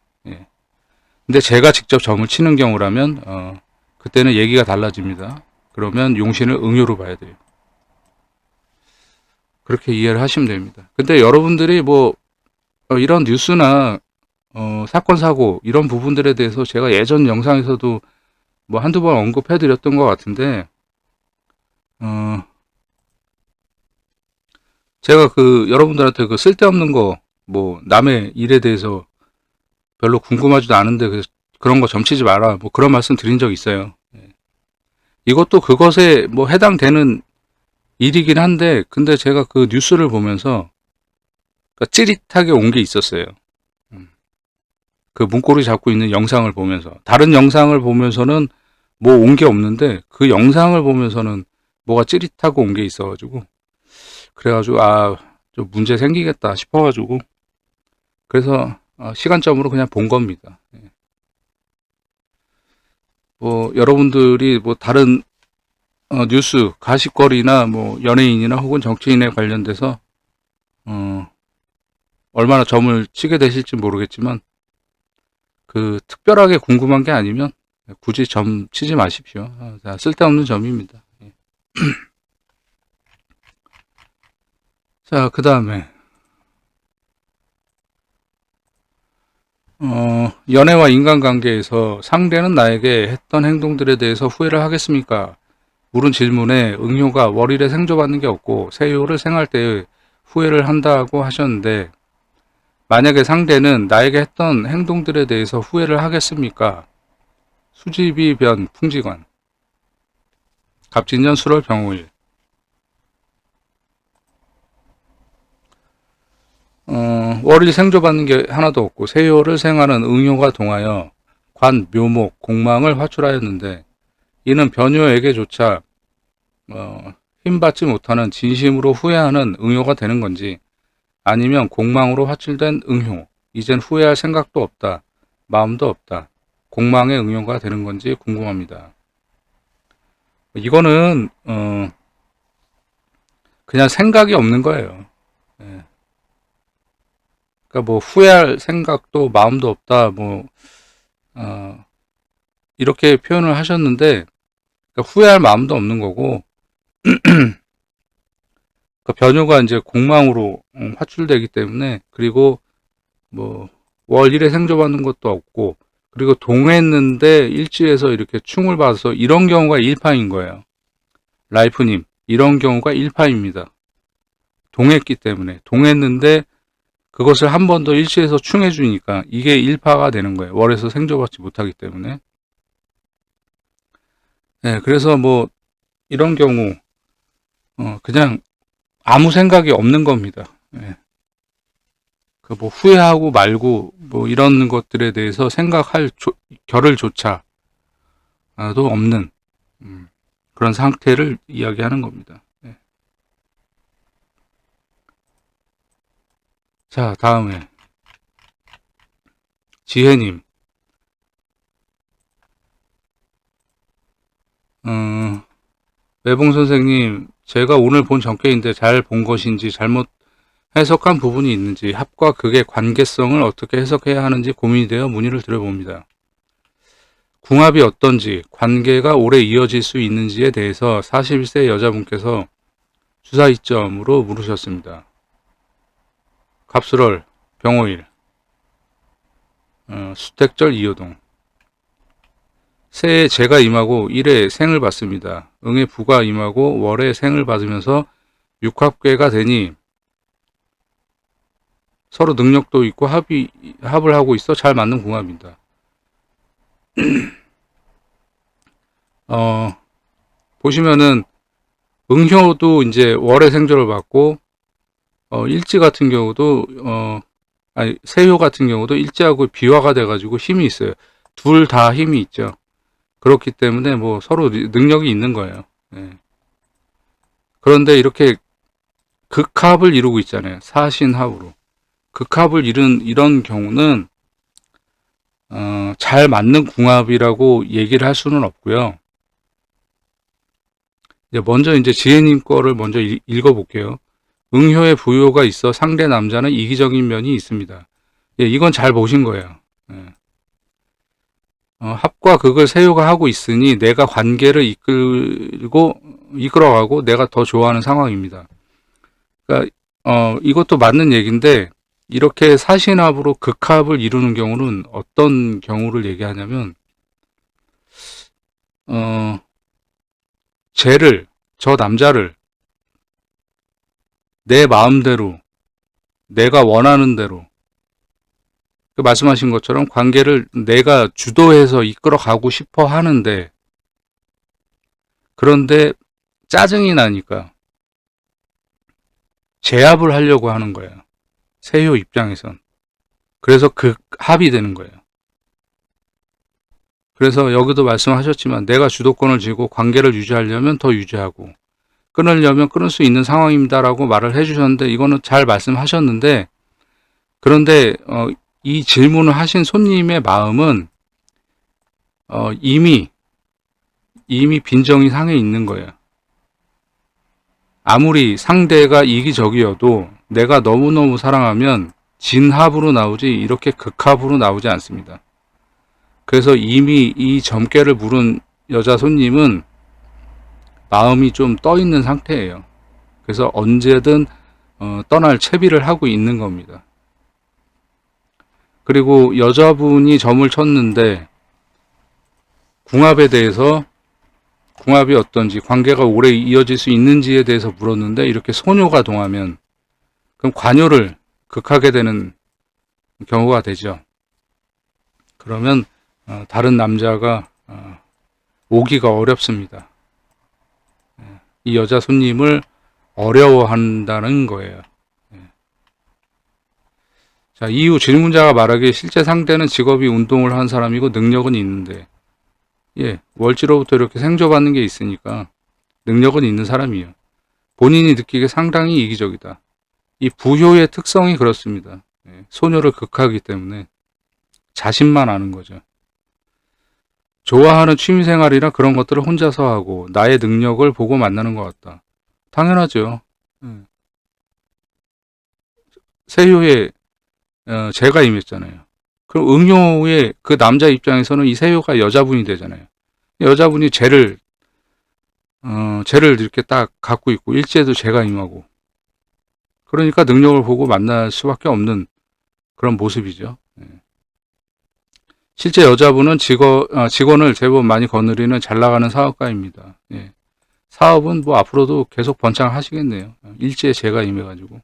근데 제가 직접 점을 치는 경우라면 그때는 얘기가 달라집니다. 그러면 용신을 응효로 봐야 돼요. 그렇게 이해를 하시면 됩니다. 근데 여러분들이 뭐 이런 뉴스나 사건 사고 이런 부분들에 대해서 제가 예전 영상에서도 뭐 한두 번 언급해 드렸던 것 같은데 어 제가 여러분들한테 쓸데없는 거 뭐 남의 일에 대해서 별로 궁금하지도 않은데 그런 거 점치지 마라 뭐 그런 말씀 드린 적 있어요. 이것도 그것에 뭐 해당되는 일이긴 한데 근데 제가 그 뉴스를 보면서 찌릿하게 온 게 있었어요. 그 문고리 잡고 있는 영상을 보면서 다른 영상을 보면서는 뭐 온 게 없는데 그 영상을 보면서는 뭐가 찌릿하고 온 게 있어가지고 그래가지고 좀 문제 생기겠다 싶어가지고 그래서 시간점으로 그냥 본 겁니다. 뭐 여러분들이 뭐 다른 뉴스 가십거리나 뭐 연예인이나 혹은 정치인에 관련돼서 얼마나 점을 치게 되실지 모르겠지만 특별하게 궁금한 게 아니면 굳이 점 치지 마십시오. 쓸데없는 점입니다. 자, 그 다음에 연애와 인간관계에서 상대는 나에게 했던 행동들에 대해서 후회를 하겠습니까? 물은 질문에 응효가 월일에 생조받는 게 없고 세효를 생할 때에 후회를 한다고 하셨는데 만약에 상대는 나에게 했던 행동들에 대해서 후회를 하겠습니까? 수지비 변 풍지관 갑진년 수월 병오일 월일 생조받는 게 하나도 없고 세효를 생하는 응효가 동하여 관, 묘목, 공망을 화출하였는데 이는 변효에게조차 힘받지 못하는 진심으로 후회하는 응효가 되는 건지 아니면 공망으로 화출된 응효 이젠 후회할 생각도 없다 마음도 없다 공망의 응효가 되는 건지 궁금합니다. 이거는 그냥 생각이 없는 거예요. 예. 그러니까 뭐 후회할 생각도 마음도 없다 뭐 이렇게 표현을 하셨는데 그러니까 후회할 마음도 없는 거고 그러니까 변효가 이제 공망으로 화출되기 때문에 그리고 뭐 월일에 생조받는 것도 없고 그리고 동했는데 일지에서 이렇게 충을 받아서 이런 경우가 일파인 거예요. 라이프님 이런 경우가 일파입니다. 동했기 때문에 동했는데 그것을 한 번 더 일치해서 충해 주니까 이게 일파가 되는 거예요. 월에서 생조받지 못하기 때문에. 네, 그래서 뭐 이런 경우 그냥 아무 생각이 없는 겁니다. 네. 뭐 후회하고 말고 뭐 이런 것들에 대해서 생각할 겨를조차도 없는 그런 상태를 이야기하는 겁니다. 네. 자, 다음에 지혜님 외봉 선생님 제가 오늘 본 정계인데 잘 본 것인지 잘못 해석한 부분이 있는지 합과 극의 관계성을 어떻게 해석해야 하는지 고민이 되어 문의를 드려봅니다. 궁합이 어떤지 관계가 오래 이어질 수 있는지에 대해서 41세 여자분께서 주사 이점으로 물으셨습니다. 갑술월 병오일 수택절 이효동 새해 제가 임하고 1회 생을 받습니다. 응의 부가 임하고 월에 생을 받으면서 육합괴가 되니 서로 능력도 있고 합을 하고 있어 잘 맞는 궁합입니다. 보시면은 응효도 이제 월의 생조를 받고 일지 같은 경우도 세효 같은 경우도 일지하고 비화가 돼가지고 힘이 있어요. 둘 다 힘이 있죠. 그렇기 때문에 뭐 서로 능력이 있는 거예요. 예. 그런데 이렇게 극합을 이루고 있잖아요. 사신합으로. 극합을 이룬 이런 경우는 잘 맞는 궁합이라고 얘기를 할 수는 없고요. 먼저 이제 지혜님 거를 먼저 읽어볼게요. 응효의 부효가 있어 상대 남자는 이기적인 면이 있습니다. 예, 이건 잘 보신 거예요. 예. 합과 극을 세효가 하고 있으니 내가 관계를 이끌어가고 내가 더 좋아하는 상황입니다. 그러니까 이것도 맞는 얘기인데, 이렇게 사신합으로 극합을 이루는 경우는 어떤 경우를 얘기하냐면, 어, 저 남자를 내 마음대로, 내가 원하는 대로, 그 말씀하신 것처럼 관계를 내가 주도해서 이끌어 가고 싶어 하는데, 그런데 짜증이 나니까 제압을 하려고 하는 거예요. 세효 입장에선. 그래서 극합이 되는 거예요. 그래서 여기도 말씀하셨지만, 내가 주도권을 쥐고 관계를 유지하려면 더 유지하고, 끊으려면 끊을 수 있는 상황입니다라고 말을 해주셨는데, 이거는 잘 말씀하셨는데, 그런데 이 질문을 하신 손님의 마음은 이미 빈정이 상해 있는 거예요. 아무리 상대가 이기적이어도 내가 너무너무 사랑하면 진합으로 나오지 이렇게 극합으로 나오지 않습니다. 그래서 이미 이 점괘를 물은 여자 손님은 마음이 좀 떠 있는 상태예요. 그래서 언제든 떠날 채비를 하고 있는 겁니다. 그리고 여자분이 점을 쳤는데, 궁합에 대해서, 궁합이 어떤지, 관계가 오래 이어질 수 있는지에 대해서 물었는데, 이렇게 소녀가 동하면 그럼 관여를 극하게 되는 경우가 되죠. 그러면 다른 남자가 오기가 어렵습니다. 이 여자 손님을 어려워한다는 거예요. 자, 이후 질문자가 말하기에 실제 상대는 직업이 운동을 한 사람이고 능력은 있는데, 월지로부터 이렇게 생조받는 게 있으니까 능력은 있는 사람이에요. 본인이 느끼기에 상당히 이기적이다. 이 부효의 특성이 그렇습니다. 소녀를 극하기 때문에 자신만 아는 거죠. 좋아하는 취미생활이나 그런 것들을 혼자서 하고 나의 능력을 보고 만나는 것 같다. 당연하죠. 세효에 제가 임했잖아요. 그럼 응효의 그 남자 입장에서는 이 세효가 여자분이 되잖아요. 여자분이 쟤를 이렇게 딱 갖고 있고 일제도 제가 임하고, 그러니까 능력을 보고 만날 수밖에 없는 그런 모습이죠. 실제 여자분은 직원을 제법 많이 거느리는 잘 나가는 사업가입니다. 사업은 뭐 앞으로도 계속 번창하시겠네요. 일제에 제가 임해가지고.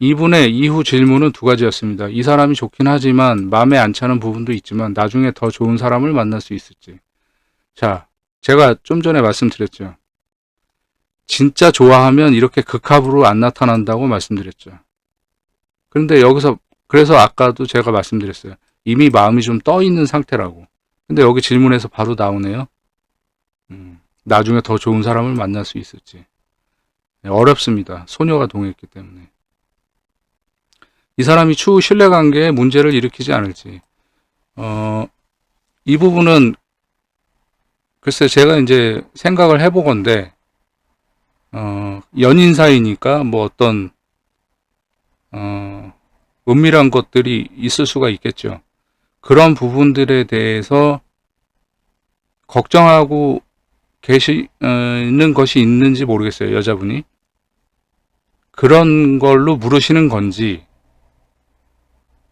이분의 이후 질문은 두 가지였습니다. 이 사람이 좋긴 하지만 마음에 안 차는 부분도 있지만 나중에 더 좋은 사람을 만날 수 있을지. 자, 제가 좀 전에 말씀드렸죠. 진짜 좋아하면 이렇게 극합으로 안 나타난다고 말씀드렸죠. 그런데 그래서 아까도 제가 말씀드렸어요. 이미 마음이 좀 떠 있는 상태라고. 근데 여기 질문에서 바로 나오네요. 나중에 더 좋은 사람을 만날 수 있을지. 어렵습니다. 소녀가 동했기 때문에. 이 사람이 추후 신뢰관계에 문제를 일으키지 않을지. 이 부분은 글쎄 제가 이제 생각을 해보건데, 연인 사이니까 뭐 어떤 은밀한 것들이 있을 수가 있겠죠. 그런 부분들에 대해서 걱정하고 계시는 것이 있는지 모르겠어요. 여자분이 그런 걸로 물으시는 건지,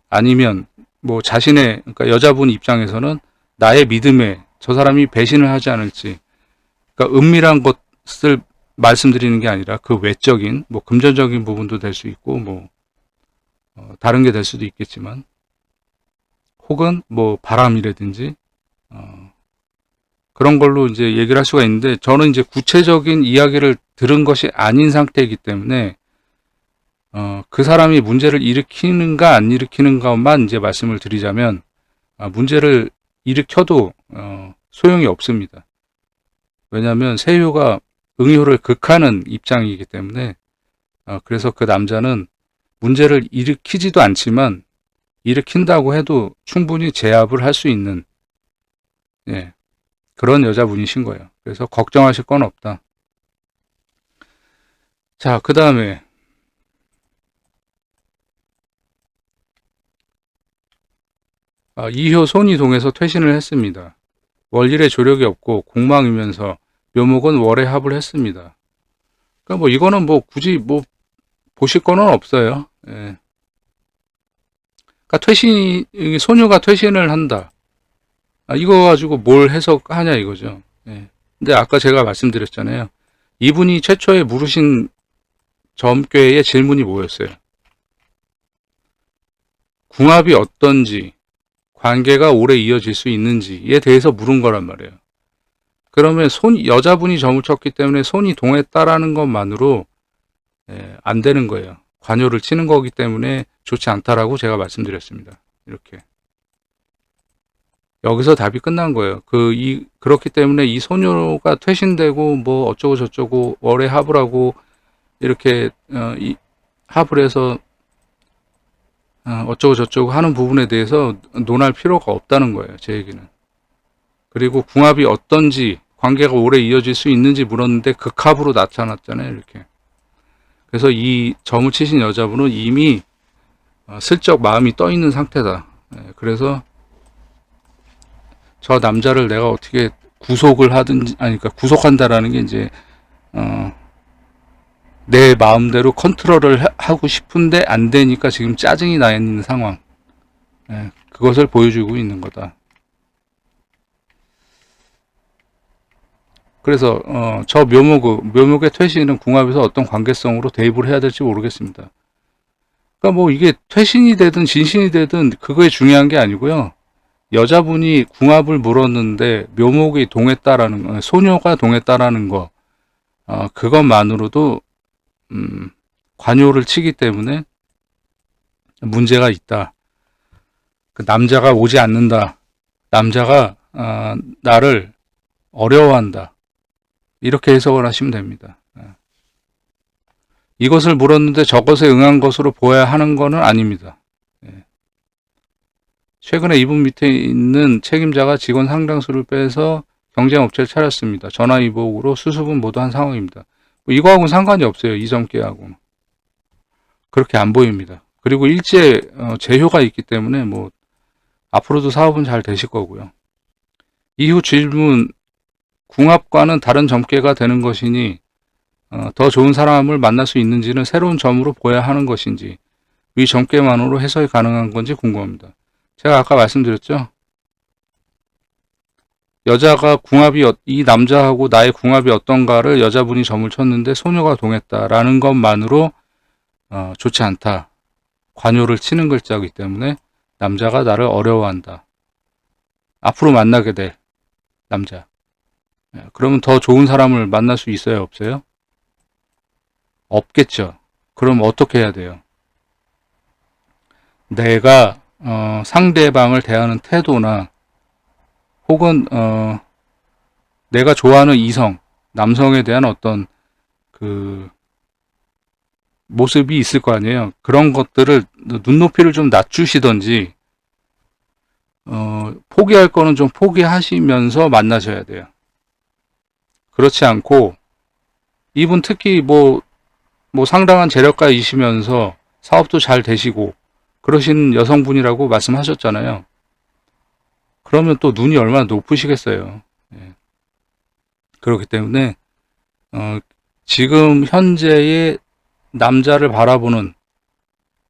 아니면 뭐 자신의, 그러니까 여자분 입장에서는 나의 믿음에 저 사람이 배신을 하지 않을지, 그러니까 은밀한 것을 말씀드리는 게 아니라 그 외적인 뭐 금전적인 부분도 될 수 있고 뭐 다른 게 될 수도 있겠지만, 혹은 뭐 바람이라든지 그런 걸로 이제 얘기를 할 수가 있는데, 저는 이제 구체적인 이야기를 들은 것이 아닌 상태이기 때문에 그 사람이 문제를 일으키는가 안 일으키는가만 이제 말씀을 드리자면, 문제를 일으켜도 소용이 없습니다. 왜냐하면 세효가 응효를 극하는 입장이기 때문에, 그래서 그 남자는 문제를 일으키지도 않지만 일으킨다고 해도 충분히 제압을 할 수 있는 그런 여자분이신 거예요. 그래서 걱정하실 건 없다. 자, 그 다음에 이효 손이 동해서 퇴신을 했습니다. 월일에 조력이 없고 공망이면서 묘목은 월에 합을 했습니다. 그러니까 뭐 이거는 뭐 굳이 뭐 보실 거는 없어요. 예. 그러니까 소녀가 퇴신을 한다. 이거 가지고 뭘 해석하냐 이거죠. 예. 근데 아까 제가 말씀드렸잖아요. 이분이 최초에 물으신 점괘의 질문이 뭐였어요? 궁합이 어떤지, 관계가 오래 이어질 수 있는지에 대해서 물은 거란 말이에요. 그러면 여자분이 점을 쳤기 때문에 손이 동했다라는 것만으로 안 되는 거예요. 관요를 치는 거기 때문에 좋지 않다라고 제가 말씀드렸습니다. 이렇게. 여기서 답이 끝난 거예요. 그렇기 때문에 이 소녀가 퇴신되고 뭐 어쩌고 저쩌고 월에 합을 하고 이렇게 합을 해서 어쩌고 저쩌고 하는 부분에 대해서 논할 필요가 없다는 거예요. 제 얘기는. 그리고 궁합이 어떤지 관계가 오래 이어질 수 있는지 물었는데 극합으로 나타났잖아요. 이렇게. 그래서 이 점을 치신 여자분은 이미 슬쩍 마음이 떠 있는 상태다. 그래서 저 남자를 내가 어떻게 구속을 하든지, 그러니까 구속한다라는 게 이제 내 마음대로 컨트롤을 하고 싶은데 안 되니까 지금 짜증이 나 있는 상황. 그것을 보여주고 있는 거다. 그래서 저 묘목의 퇴신은 궁합에서 어떤 관계성으로 대입을 해야 될지 모르겠습니다. 그러니까 뭐 이게 퇴신이 되든 진신이 되든 그거에 중요한 게 아니고요. 여자분이 궁합을 물었는데 묘목이 동했다라는 거, 소녀가 동했다라는 거, 그것만으로도 관요를 치기 때문에 문제가 있다. 그 남자가 오지 않는다. 남자가 나를 어려워한다. 이렇게 해석을 하시면 됩니다. 이것을 물었는데 저것에 응한 것으로 보아야 하는 것은 아닙니다. 최근에 이분 밑에 있는 책임자가 직원 상당수를 빼서 경쟁업체를 차렸습니다. 전화위복으로 수습은 모두 한 상황입니다. 뭐 이거하고는 상관이 없어요. 이 점괘하고는. 그렇게 안 보입니다. 그리고 일제 재효가 있기 때문에 뭐 앞으로도 사업은 잘 되실 거고요. 이후 질문, 궁합과는 다른 점괘가 되는 것이니 더 좋은 사람을 만날 수 있는지는 새로운 점으로 보아야 하는 것인지 이 점괘만으로 해석이 가능한 건지 궁금합니다. 제가 아까 말씀드렸죠. 여자가 이 남자하고 나의 궁합이 어떤가를 여자분이 점을 쳤는데 소녀가 동했다라는 것만으로 좋지 않다. 관요를 치는 글자이기 때문에 남자가 나를 어려워한다. 앞으로 만나게 될 남자. 그러면 더 좋은 사람을 만날 수 있어요? 없어요? 없겠죠. 그럼 어떻게 해야 돼요? 내가 상대방을 대하는 태도나 혹은 내가 좋아하는 이성, 남성에 대한 어떤 그 모습이 있을 거 아니에요. 그런 것들을 눈높이를 좀 낮추시던지 포기할 거는 좀 포기하시면서 만나셔야 돼요. 그렇지 않고 이분 특히 뭐 상당한 재력가이시면서 사업도 잘 되시고 그러신 여성분이라고 말씀하셨잖아요. 그러면 또 눈이 얼마나 높으시겠어요. 그렇기 때문에 지금 현재의 남자를 바라보는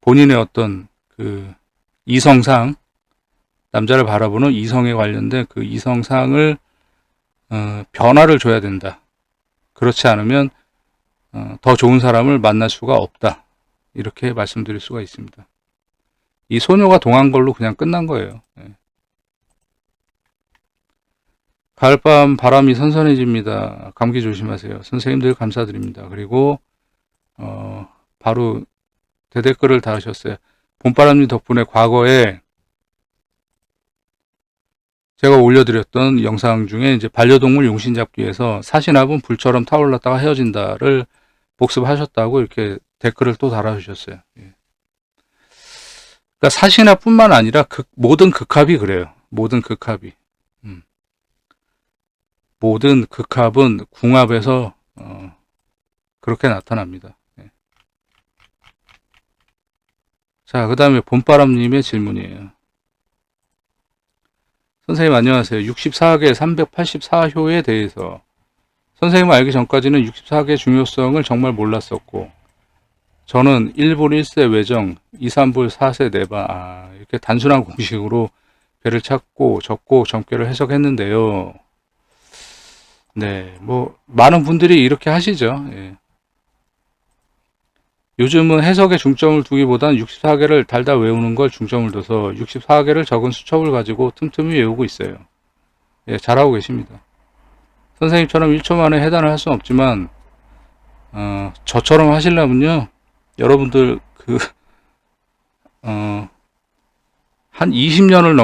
본인의 어떤 그 이성상, 남자를 바라보는 이성에 관련된 그 이성상을 변화를 줘야 된다. 그렇지 않으면 더 좋은 사람을 만날 수가 없다. 이렇게 말씀드릴 수가 있습니다. 이 소녀가 동한 걸로 그냥 끝난 거예요. 가을밤 바람이 선선해집니다. 감기 조심하세요. 선생님들 감사드립니다. 그리고 바로 대댓글을 달으셨어요. 봄바람님 덕분에 과거에 제가 올려드렸던 영상 중에 이제 반려동물 용신잡기에서 사시나분 불처럼 타올랐다가 헤어진다를 복습하셨다고 이렇게 댓글을 또 달아주셨어요. 그러니까 사시나뿐만 아니라 모든 극합이 그래요. 모든 극합이. 모든 극합은 궁합에서 그렇게 나타납니다. 자, 그 다음에 봄바람님의 질문이에요. 선생님 안녕하세요. 64개 384효에 대해서 선생님을 알기 전까지는 64개 중요성을 정말 몰랐었고, 저는 1불 1세 외정, 2, 3불 4세 내바, 이렇게 단순한 공식으로 배를 찾고 적고 점괘를 해석했는데요. 네, 뭐 많은 분들이 이렇게 하시죠. 예. 요즘은 해석에 중점을 두기보단 64개를 달달 외우는 걸 중점을 둬서 64개를 적은 수첩을 가지고 틈틈이 외우고 있어요. 예, 잘하고 계십니다. 선생님처럼 1초 만에 해단을 할 수는 없지만 저처럼 하시려면요, 여러분들 한 20년을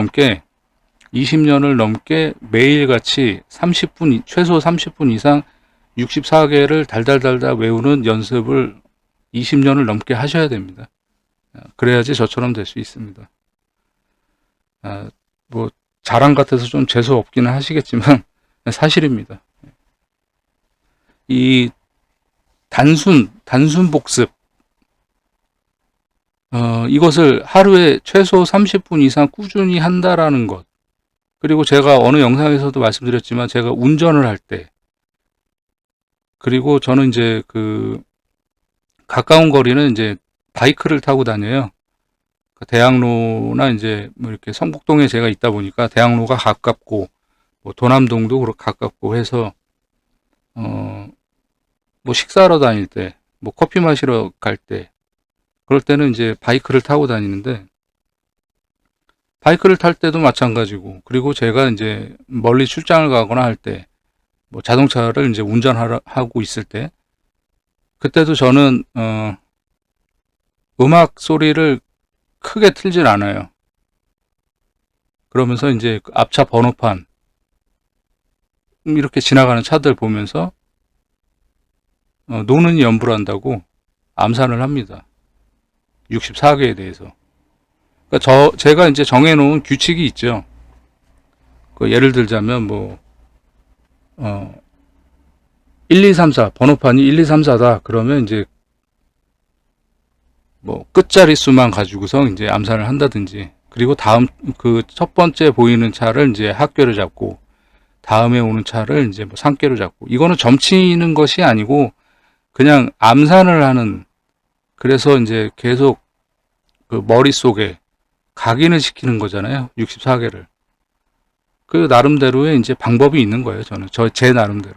넘게 매일같이 30분, 최소 30분 이상 64개를 달달달달 외우는 연습을 20년을 넘게 하셔야 됩니다. 그래야지 저처럼 될 수 있습니다. 뭐 자랑 같아서 좀 재수 없기는 하시겠지만 사실입니다. 이 단순 복습, 이것을 하루에 최소 30분 이상 꾸준히 한다라는 것. 그리고 제가 어느 영상에서도 말씀드렸지만, 제가 운전을 할 때, 그리고 저는 이제 가까운 거리는 이제 바이크를 타고 다녀요. 대학로나 이제 뭐 이렇게 성북동에 제가 있다 보니까 대학로가 가깝고, 뭐 도남동도 가깝고 해서, 뭐 식사하러 다닐 때, 뭐 커피 마시러 갈 때, 그럴 때는 이제 바이크를 타고 다니는데, 바이크를 탈 때도 마찬가지고, 그리고 제가 이제 멀리 출장을 가거나 할 때, 뭐 자동차를 이제 운전하고 있을 때, 그때도 저는 음악 소리를 크게 틀질 않아요. 그러면서 이제 앞차 번호판 이렇게 지나가는 차들 보면서 노는 연불한다고 암산을 합니다. 64개에 대해서. 그러니까 제가 이제 정해놓은 규칙이 있죠. 예를 들자면 뭐 1, 2, 3, 4 번호판이 1, 2, 3, 4다. 그러면 이제 뭐 끝자리 수만 가지고서 이제 암산을 한다든지, 그리고 다음 첫 번째 보이는 차를 이제 합계로 잡고, 다음에 오는 차를 이제 뭐 상계로 잡고, 이거는 점치는 것이 아니고 그냥 암산을 하는, 그래서 이제 계속 머릿속에 각인을 시키는 거잖아요. 64개를. 그 나름대로의 이제 방법이 있는 거예요. 저는 제 나름대로.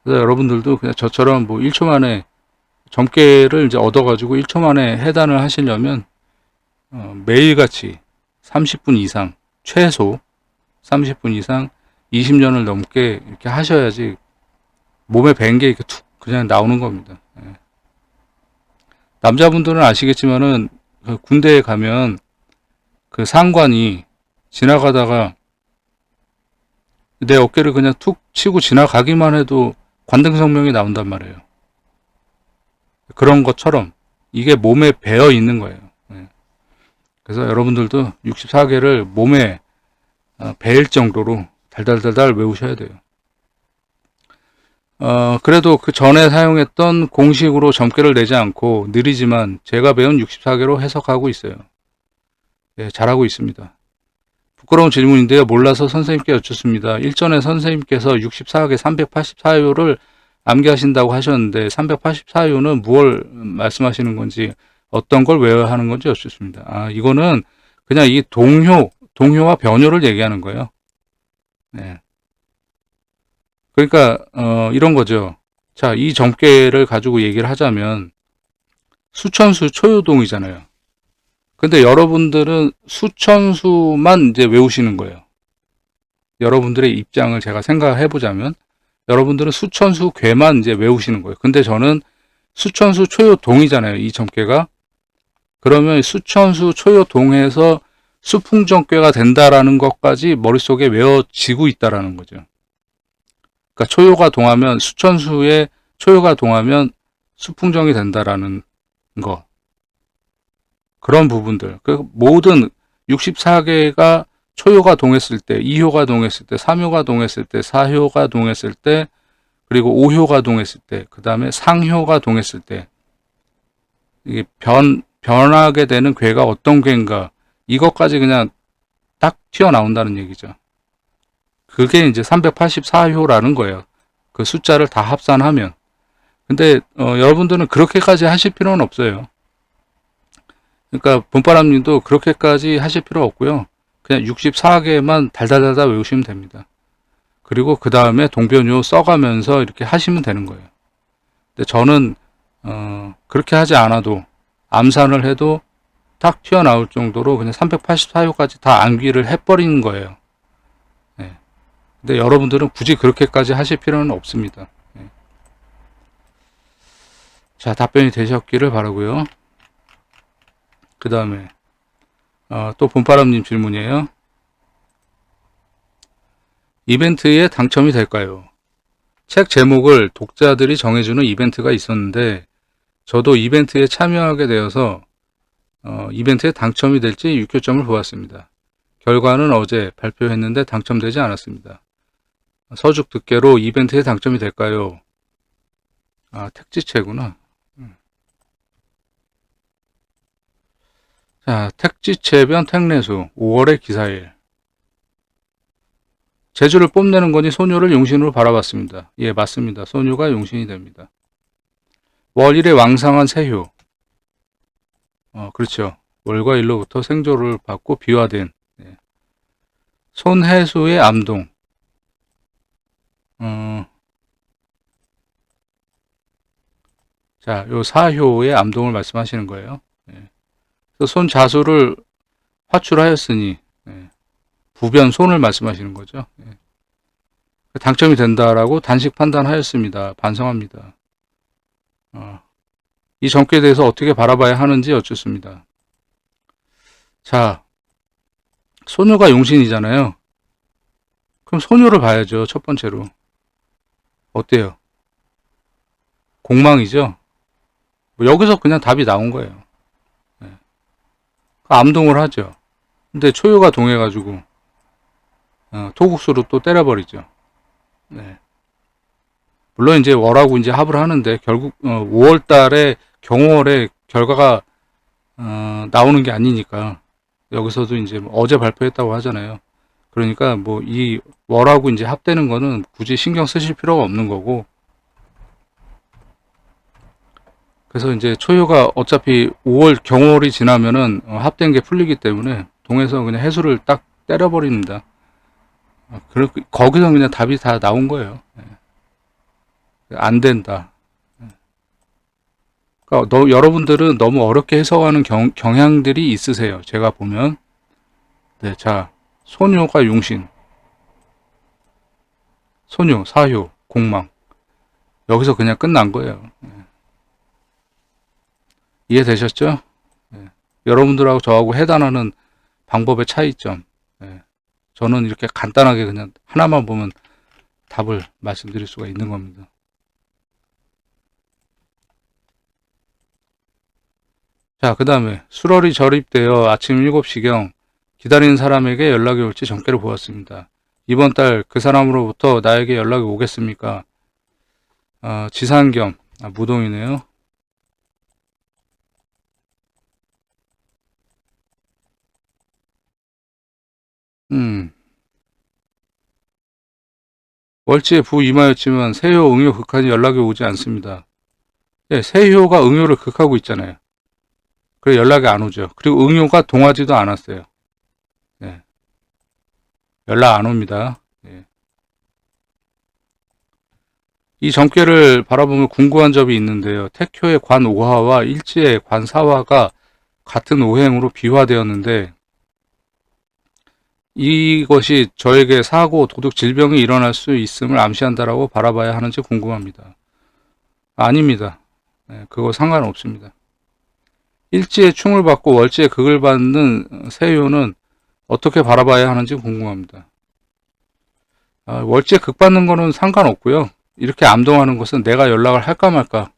그래서 여러분들도 그냥 저처럼 뭐 1초 만에 점괘를 이제 얻어가지고 1초 만에 해단을 하시려면 매일같이 30분 이상, 최소 30분 이상 20년을 넘게 이렇게 하셔야지 몸에 밴 게 이렇게 툭 그냥 나오는 겁니다. 예. 남자분들은 아시겠지만은 군대에 가면 상관이 지나가다가 내 어깨를 그냥 툭 치고 지나가기만 해도 관등성명이 나온단 말이에요. 그런 것처럼 이게 몸에 배어 있는 거예요. 그래서 여러분들도 64개를 몸에 배일 정도로 달달달달 외우셔야 돼요. 그래도 그 전에 사용했던 공식으로 점괘를 내지 않고 느리지만 제가 배운 64개로 해석하고 있어요. 예, 잘하고 있습니다. 부끄러운 질문인데요. 몰라서 선생님께 여쭙습니다. 일전에 선생님께서 64개 384요를 암기하신다고 하셨는데 384요는 무엇을 말씀하시는 건지, 어떤 걸 외워야 하는 건지 여쭙습니다. 이거는 그냥 이 동효와 변효를 얘기하는 거예요. 네. 그러니까 이런 거죠. 자, 이 점괘를 가지고 얘기를 하자면 수천수 초요동이잖아요. 근데 여러분들은 수천수만 이제 외우시는 거예요. 여러분들의 입장을 제가 생각해 보자면 여러분들은 수천수 괴만 이제 외우시는 거예요. 근데 저는 수천수 초요동이잖아요. 이 점괘가. 그러면 수천수 초요동에서 수풍점괘가 된다라는 것까지 머릿속에 외워지고 있다라는 거죠. 그러니까 초요가 동하면, 수천수의 초요가 동하면 수풍정이 된다라는 거. 그런 부분들. 모든 64개가 초효가 동했을 때, 2효가 동했을 때, 3효가 동했을 때, 4효가 동했을 때, 그리고 5효가 동했을 때, 그 다음에 상효가 동했을 때, 이게 변하게 되는 괴가 어떤 괴인가, 이것까지 그냥 딱 튀어나온다는 얘기죠. 그게 이제 384효라는 거예요. 그 숫자를 다 합산하면. 근데 여러분들은 그렇게까지 하실 필요는 없어요. 그러니까 봄바람님도 그렇게까지 하실 필요 없고요. 그냥 64개만 달달달달 외우시면 됩니다. 그리고 그 다음에 동변요 써가면서 이렇게 하시면 되는 거예요. 근데 저는 그렇게 하지 않아도 암산을 해도 딱 튀어나올 정도로 그냥 384호까지 다 암기를 해버리는 거예요. 네. 근데 여러분들은 굳이 그렇게까지 하실 필요는 없습니다. 네. 자, 답변이 되셨기를 바라고요. 그 다음에 또 봄바람님 질문이에요. 이벤트에 당첨이 될까요? 책 제목을 독자들이 정해주는 이벤트가 있었는데 저도 이벤트에 참여하게 되어서 이벤트에 당첨이 될지 유효점을 보았습니다. 결과는 어제 발표했는데 당첨되지 않았습니다. 서죽 듣기로 이벤트에 당첨이 될까요? 아, 택지체구나. 자, 택지체변 택내수 5월의 기사일. 제주를 뽐내는 거니 소녀를 용신으로 바라봤습니다. 예, 맞습니다. 소녀가 용신이 됩니다. 월 1의 왕상한 세효. 그렇죠. 월과 일로부터 생조를 받고 비화된. 예. 손해수의 암동. 자, 요 사효의 암동을 말씀하시는 거예요. 예. 그래서 손자수를 화출하였으니 예. 부변 손을 말씀하시는 거죠. 예. 당첨이 된다라고 단식 판단하였습니다. 반성합니다. 이 점괘에 대해서 어떻게 바라봐야 하는지 여쭙습니다. 자, 소녀가 용신이잖아요. 그럼 소녀를 봐야죠. 첫 번째로. 어때요? 공망이죠? 뭐 여기서 그냥 답이 나온 거예요. 네. 암동을 하죠. 근데 초유가 동해가지고 토국수로 또 때려버리죠. 네. 물론 이제 월하고 이제 합을 하는데 결국 5월 달에 경월에 결과가 나오는 게 아니니까 여기서도 이제 어제 발표했다고 하잖아요. 그러니까 뭐 이 월하고 이제 합되는 거는 굳이 신경 쓰실 필요가 없는 거고, 그래서 이제 초유가 어차피 5월 경월이 지나면은 합된 게 풀리기 때문에 동에서 그냥 해수를 딱 때려버립니다. 거기서 그냥 답이 다 나온 거예요. 안 된다. 그러니까 여러분들은 너무 어렵게 해석하는 경향들이 있으세요. 제가 보면. 네, 자, 소녀가 용신, 소녀, 사효, 공망. 여기서 그냥 끝난 거예요. 이해되셨죠? 네. 여러분들하고 저하고 해단하는 방법의 차이점. 네. 저는 이렇게 간단하게 그냥 하나만 보면 답을 말씀드릴 수가 있는 겁니다. 자, 그 다음에 수월이 절입되어 아침 7시경 기다리는 사람에게 연락이 올지 전개를 보았습니다. 이번 달 그 사람으로부터 나에게 연락이 오겠습니까? 지산겸, 무동이네요. 월지에 부임하였지만 세효 응요 극한이 연락이 오지 않습니다. 예, 세효가 응요를 극하고 있잖아요. 그래 연락이 안 오죠. 그리고 응요가 동하지도 않았어요. 예, 연락 안 옵니다. 예. 이 점괘를 바라보면 궁금한 점이 있는데요. 택효의 관 5화와 일지의 관 4화가 같은 오행으로 비화되었는데 이것이 저에게 사고, 도둑, 질병이 일어날 수 있음을 암시한다라고 바라봐야 하는지 궁금합니다. 아닙니다. 네, 그거 상관없습니다. 일지에 충을 받고 월지에 극을 받는 세효는 어떻게 바라봐야 하는지 궁금합니다. 월지에 극 받는 거는 상관없고요. 이렇게 암동하는 것은 내가 연락을 할까 말까.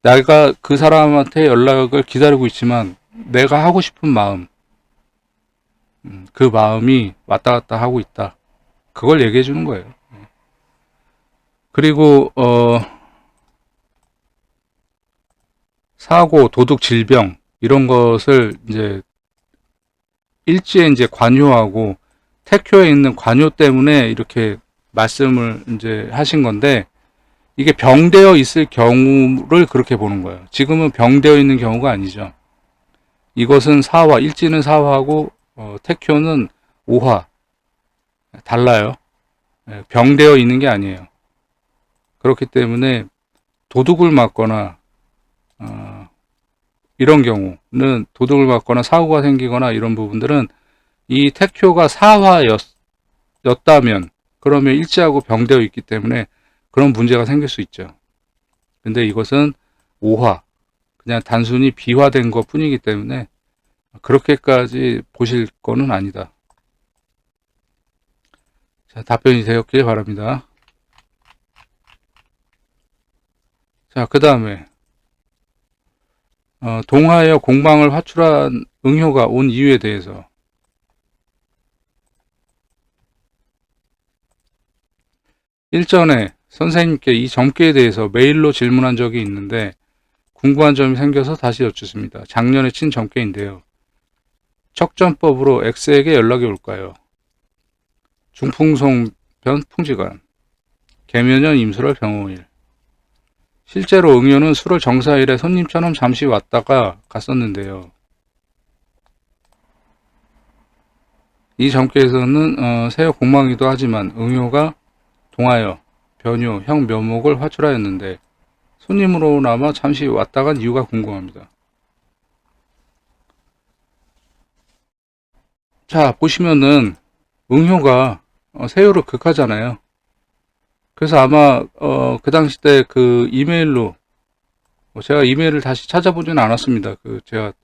내가 그 사람한테 연락을 기다리고 있지만 내가 하고 싶은 마음, 그 마음이 왔다 갔다 하고 있다. 그걸 얘기해 주는 거예요. 그리고 사고, 도둑, 질병 이런 것을 이제 일지에 이제 관요하고 택효에 있는 관요 때문에 이렇게 말씀을 이제 하신 건데, 이게 병되어 있을 경우를 그렇게 보는 거예요. 지금은 병되어 있는 경우가 아니죠. 이것은 사화, 일지는 사화하고 택효는 오화, 달라요. 병되어 있는 게 아니에요. 그렇기 때문에 도둑을 맞거나 이런 경우는, 도둑을 맞거나 사고가 생기거나 이런 부분들은 이 택효가 사화였다면, 그러면 일지하고 병되어 있기 때문에 그런 문제가 생길 수 있죠. 근데 이것은 오화, 그냥 단순히 비화된 것 뿐이기 때문에 그렇게까지 보실 거는 아니다. 자, 답변이 되었길 바랍니다. 자, 그 다음에 동하여 공방을 화출한 응효가 온 이유에 대해서, 일전에 선생님께 이 점괘에 대해서 메일로 질문한 적이 있는데 궁금한 점이 생겨서 다시 여쭙습니다. 작년에 친 점괘인데요. 척전법으로 X에게 연락이 올까요? 중풍송변 풍지관, 계면연 임술월 병호일. 실제로 응효는 수월 정사일에 손님처럼 잠시 왔다가 갔었는데요. 이 점괘에서는 세역 공망이기도 하지만 응효가 동하여, 변효, 형 묘목을 화출하였는데 손님으로나마 잠시 왔다 간 이유가 궁금합니다. 자, 보시면은 응효가 세요를 극하잖아요. 그래서 아마 그 당시 때 그 이메일로, 제가 이메일을 다시 찾아보지는 않았습니다. 그 제가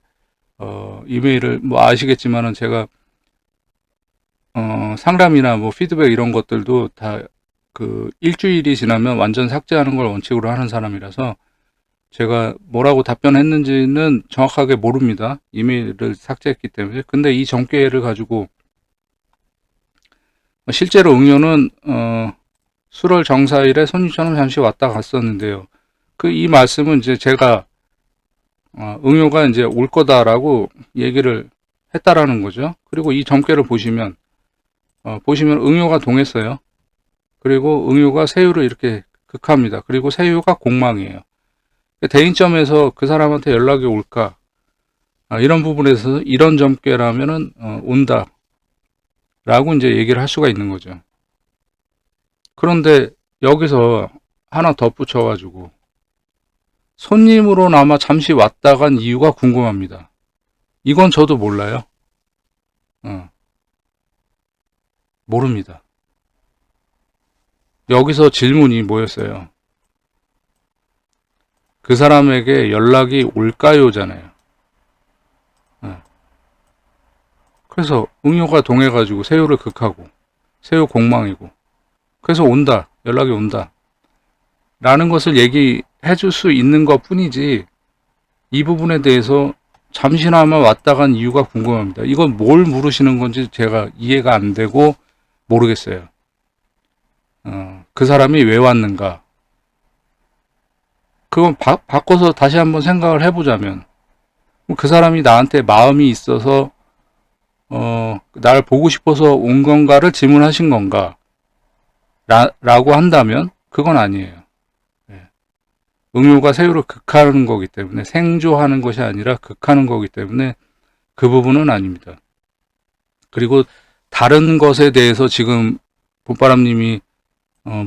이메일을 뭐 아시겠지만은 제가 상담이나 뭐 피드백 이런 것들도 다 그 일주일이 지나면 완전 삭제하는 걸 원칙으로 하는 사람이라서 제가 뭐라고 답변했는지는 정확하게 모릅니다. 이메일을 삭제했기 때문에. 근데 이 점괘를 가지고 실제로 응효는 수월 정사일에 손님처럼 잠시 왔다 갔었는데요. 그 이 말씀은 이제 제가 응효가 이제 올 거다라고 얘기를 했다라는 거죠. 그리고 이 점괘를 보시면 응효가 동했어요. 그리고 응효가 세유를 이렇게 극합니다. 그리고 세유가 공망이에요. 대인점에서 그 사람한테 연락이 올까? 이런 부분에서 이런 점괘라면은 온다 라고 이제 얘기를 할 수가 있는 거죠. 그런데 여기서 하나 덧붙여 가지고 손님으로나마 잠시 왔다 간 이유가 궁금합니다. 이건 저도 몰라요. 모릅니다. 여기서 질문이 뭐였어요? 그 사람에게 연락이 올까요?잖아요. 그래서 응효가 동해가지고 세요를 극하고 세요 공망이고, 그래서 온다, 연락이 온다 라는 것을 얘기해 줄 수 있는 것 뿐이지, 이 부분에 대해서 잠시나마 왔다 간 이유가 궁금합니다. 이건 뭘 물으시는 건지 제가 이해가 안 되고 모르겠어요. 그 사람이 왜 왔는가? 그건 바꿔서 다시 한번 생각을 해보자면, 그 사람이 나한테 마음이 있어서 날 보고 싶어서 온 건가를 질문하신 건가? 라고 한다면 그건 아니에요. 응효가 세유를 극하는 거기 때문에, 생조하는 것이 아니라 극하는 거기 때문에 그 부분은 아닙니다. 그리고 다른 것에 대해서 지금 봄바람님이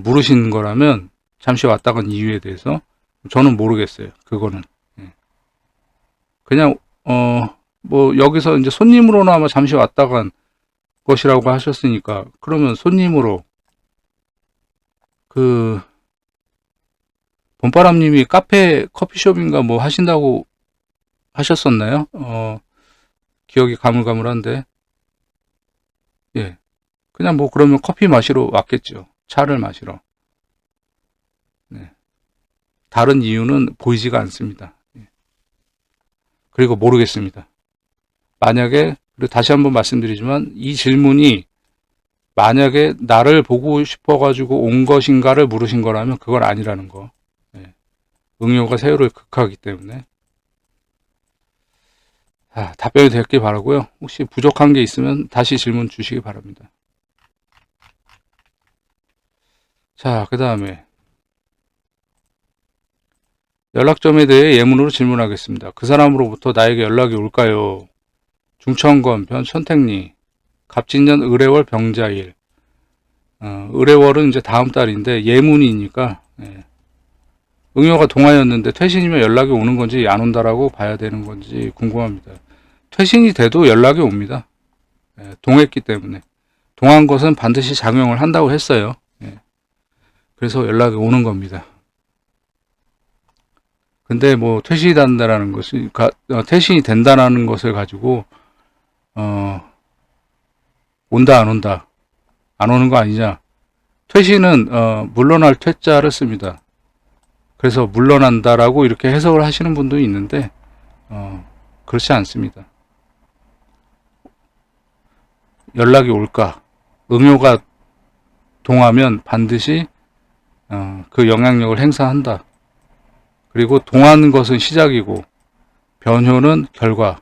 물으신 거라면, 잠시 왔다 간 이유에 대해서 저는 모르겠어요. 그거는 그냥 뭐 여기서 이제 손님으로나 아마 잠시 왔다 간 것이라고 하셨으니까, 그러면 손님으로 그 봄바람님이 카페 커피숍인가 뭐 하신다고 하셨었나요? 기억이 가물가물한데, 예, 그냥 뭐 그러면 커피 마시러 왔겠죠. 차를 마시러. 네. 다른 이유는 보이지가 않습니다. 그리고 모르겠습니다. 만약에, 그리고 다시 한번 말씀드리지만, 이 질문이 만약에 나를 보고 싶어가지고 온 것인가를 물으신 거라면 그건 아니라는 거. 응효가 세요를 극하기 때문에. 답변이 됐길 바라고요. 혹시 부족한 게 있으면 다시 질문 주시기 바랍니다. 자, 그 다음에 연락점에 대해 예문으로 질문하겠습니다. 그 사람으로부터 나에게 연락이 올까요? 중천건, 변천택리, 갑진년 을해월 병자일. 을해월은 이제 다음 달인데 예문이니까 응요가 동하였는데 퇴신이면 연락이 오는 건지 안 온다라고 봐야 되는 건지 궁금합니다. 퇴신이 돼도 연락이 옵니다. 동했기 때문에. 동한 것은 반드시 작용을 한다고 했어요. 그래서 연락이 오는 겁니다. 근데 뭐 퇴신이 된다라는 것이 퇴신이 된다라는 것을 가지고 온다 안 온다 안 오는 거 아니냐. 퇴신은 물러날 퇴자를 씁니다. 그래서 물러난다라고 이렇게 해석을 하시는 분도 있는데 그렇지 않습니다. 연락이 올까? 응요가 동하면 반드시 그 영향력을 행사한다. 그리고 동하는 것은 시작이고 변효는 결과.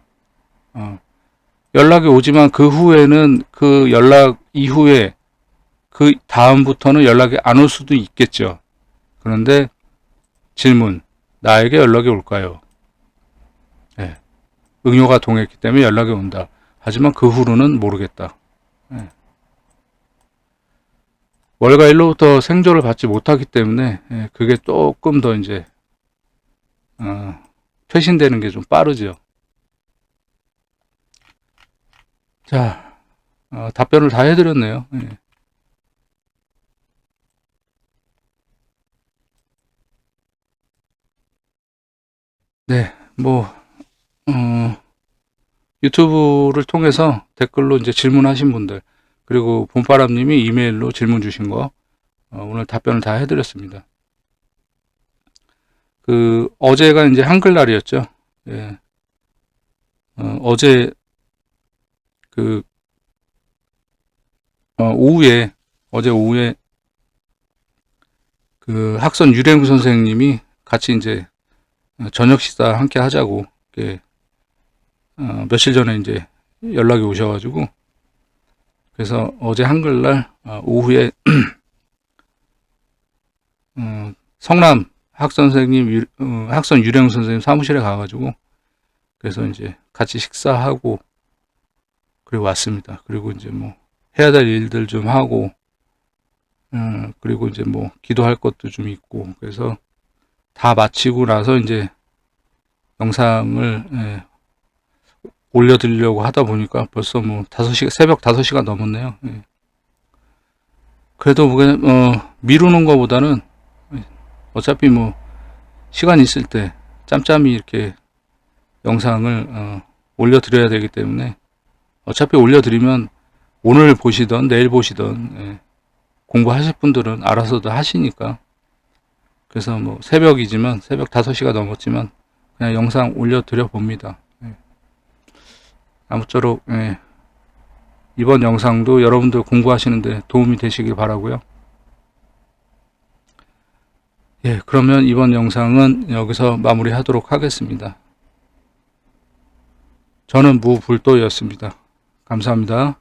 연락이 오지만 그 후에는 그 연락 이후에 그 다음부터는 연락이 안 올 수도 있겠죠. 그런데 질문, 나에게 연락이 올까요? 응요가 동했기 때문에 연락이 온다. 하지만 그 후로는 모르겠다. 월가일로부터 생조를 받지 못하기 때문에 그게 조금 더 이제 퇴신되는 게 좀 빠르죠. 자, 답변을 다 해드렸네요. 네, 뭐 유튜브를 통해서 댓글로 이제 질문하신 분들, 그리고 봄바람님이 이메일로 질문 주신 거 오늘 답변을 다 해드렸습니다. 어제가 이제 한글날이었죠. 어제 어제 오후에 그 학선 유랭 선생님이 같이 이제 저녁 식사 함께 하자고 며칠 전에 이제 연락이 오셔가지고, 그래서 어제 한글날 오후에 성남 학선 유령 선생님 사무실에 가가지고, 그래서 이제 같이 식사하고 그리고 왔습니다. 그리고 이제 뭐 해야 될 일들 좀 하고, 그리고 이제 뭐 기도할 것도 좀 있고, 그래서 다 마치고 나서 이제 영상을 올려드리려고 하다 보니까 벌써 뭐 새벽 5시가 넘었네요. 그래도 미루는 것보다는 어차피 뭐 시간 있을 때 짬짬이 이렇게 영상을 올려드려야 되기 때문에, 어차피 올려드리면 오늘 보시던 내일 보시던 공부하실 분들은 알아서도 하시니까, 그래서 뭐 새벽이지만 새벽 5시가 넘었지만 그냥 영상 올려드려 봅니다. 아무쪼록 이번 영상도 여러분들 공부하시는데 도움이 되시길 바라고요. 그러면 이번 영상은 여기서 마무리하도록 하겠습니다. 저는 무불도였습니다. 감사합니다.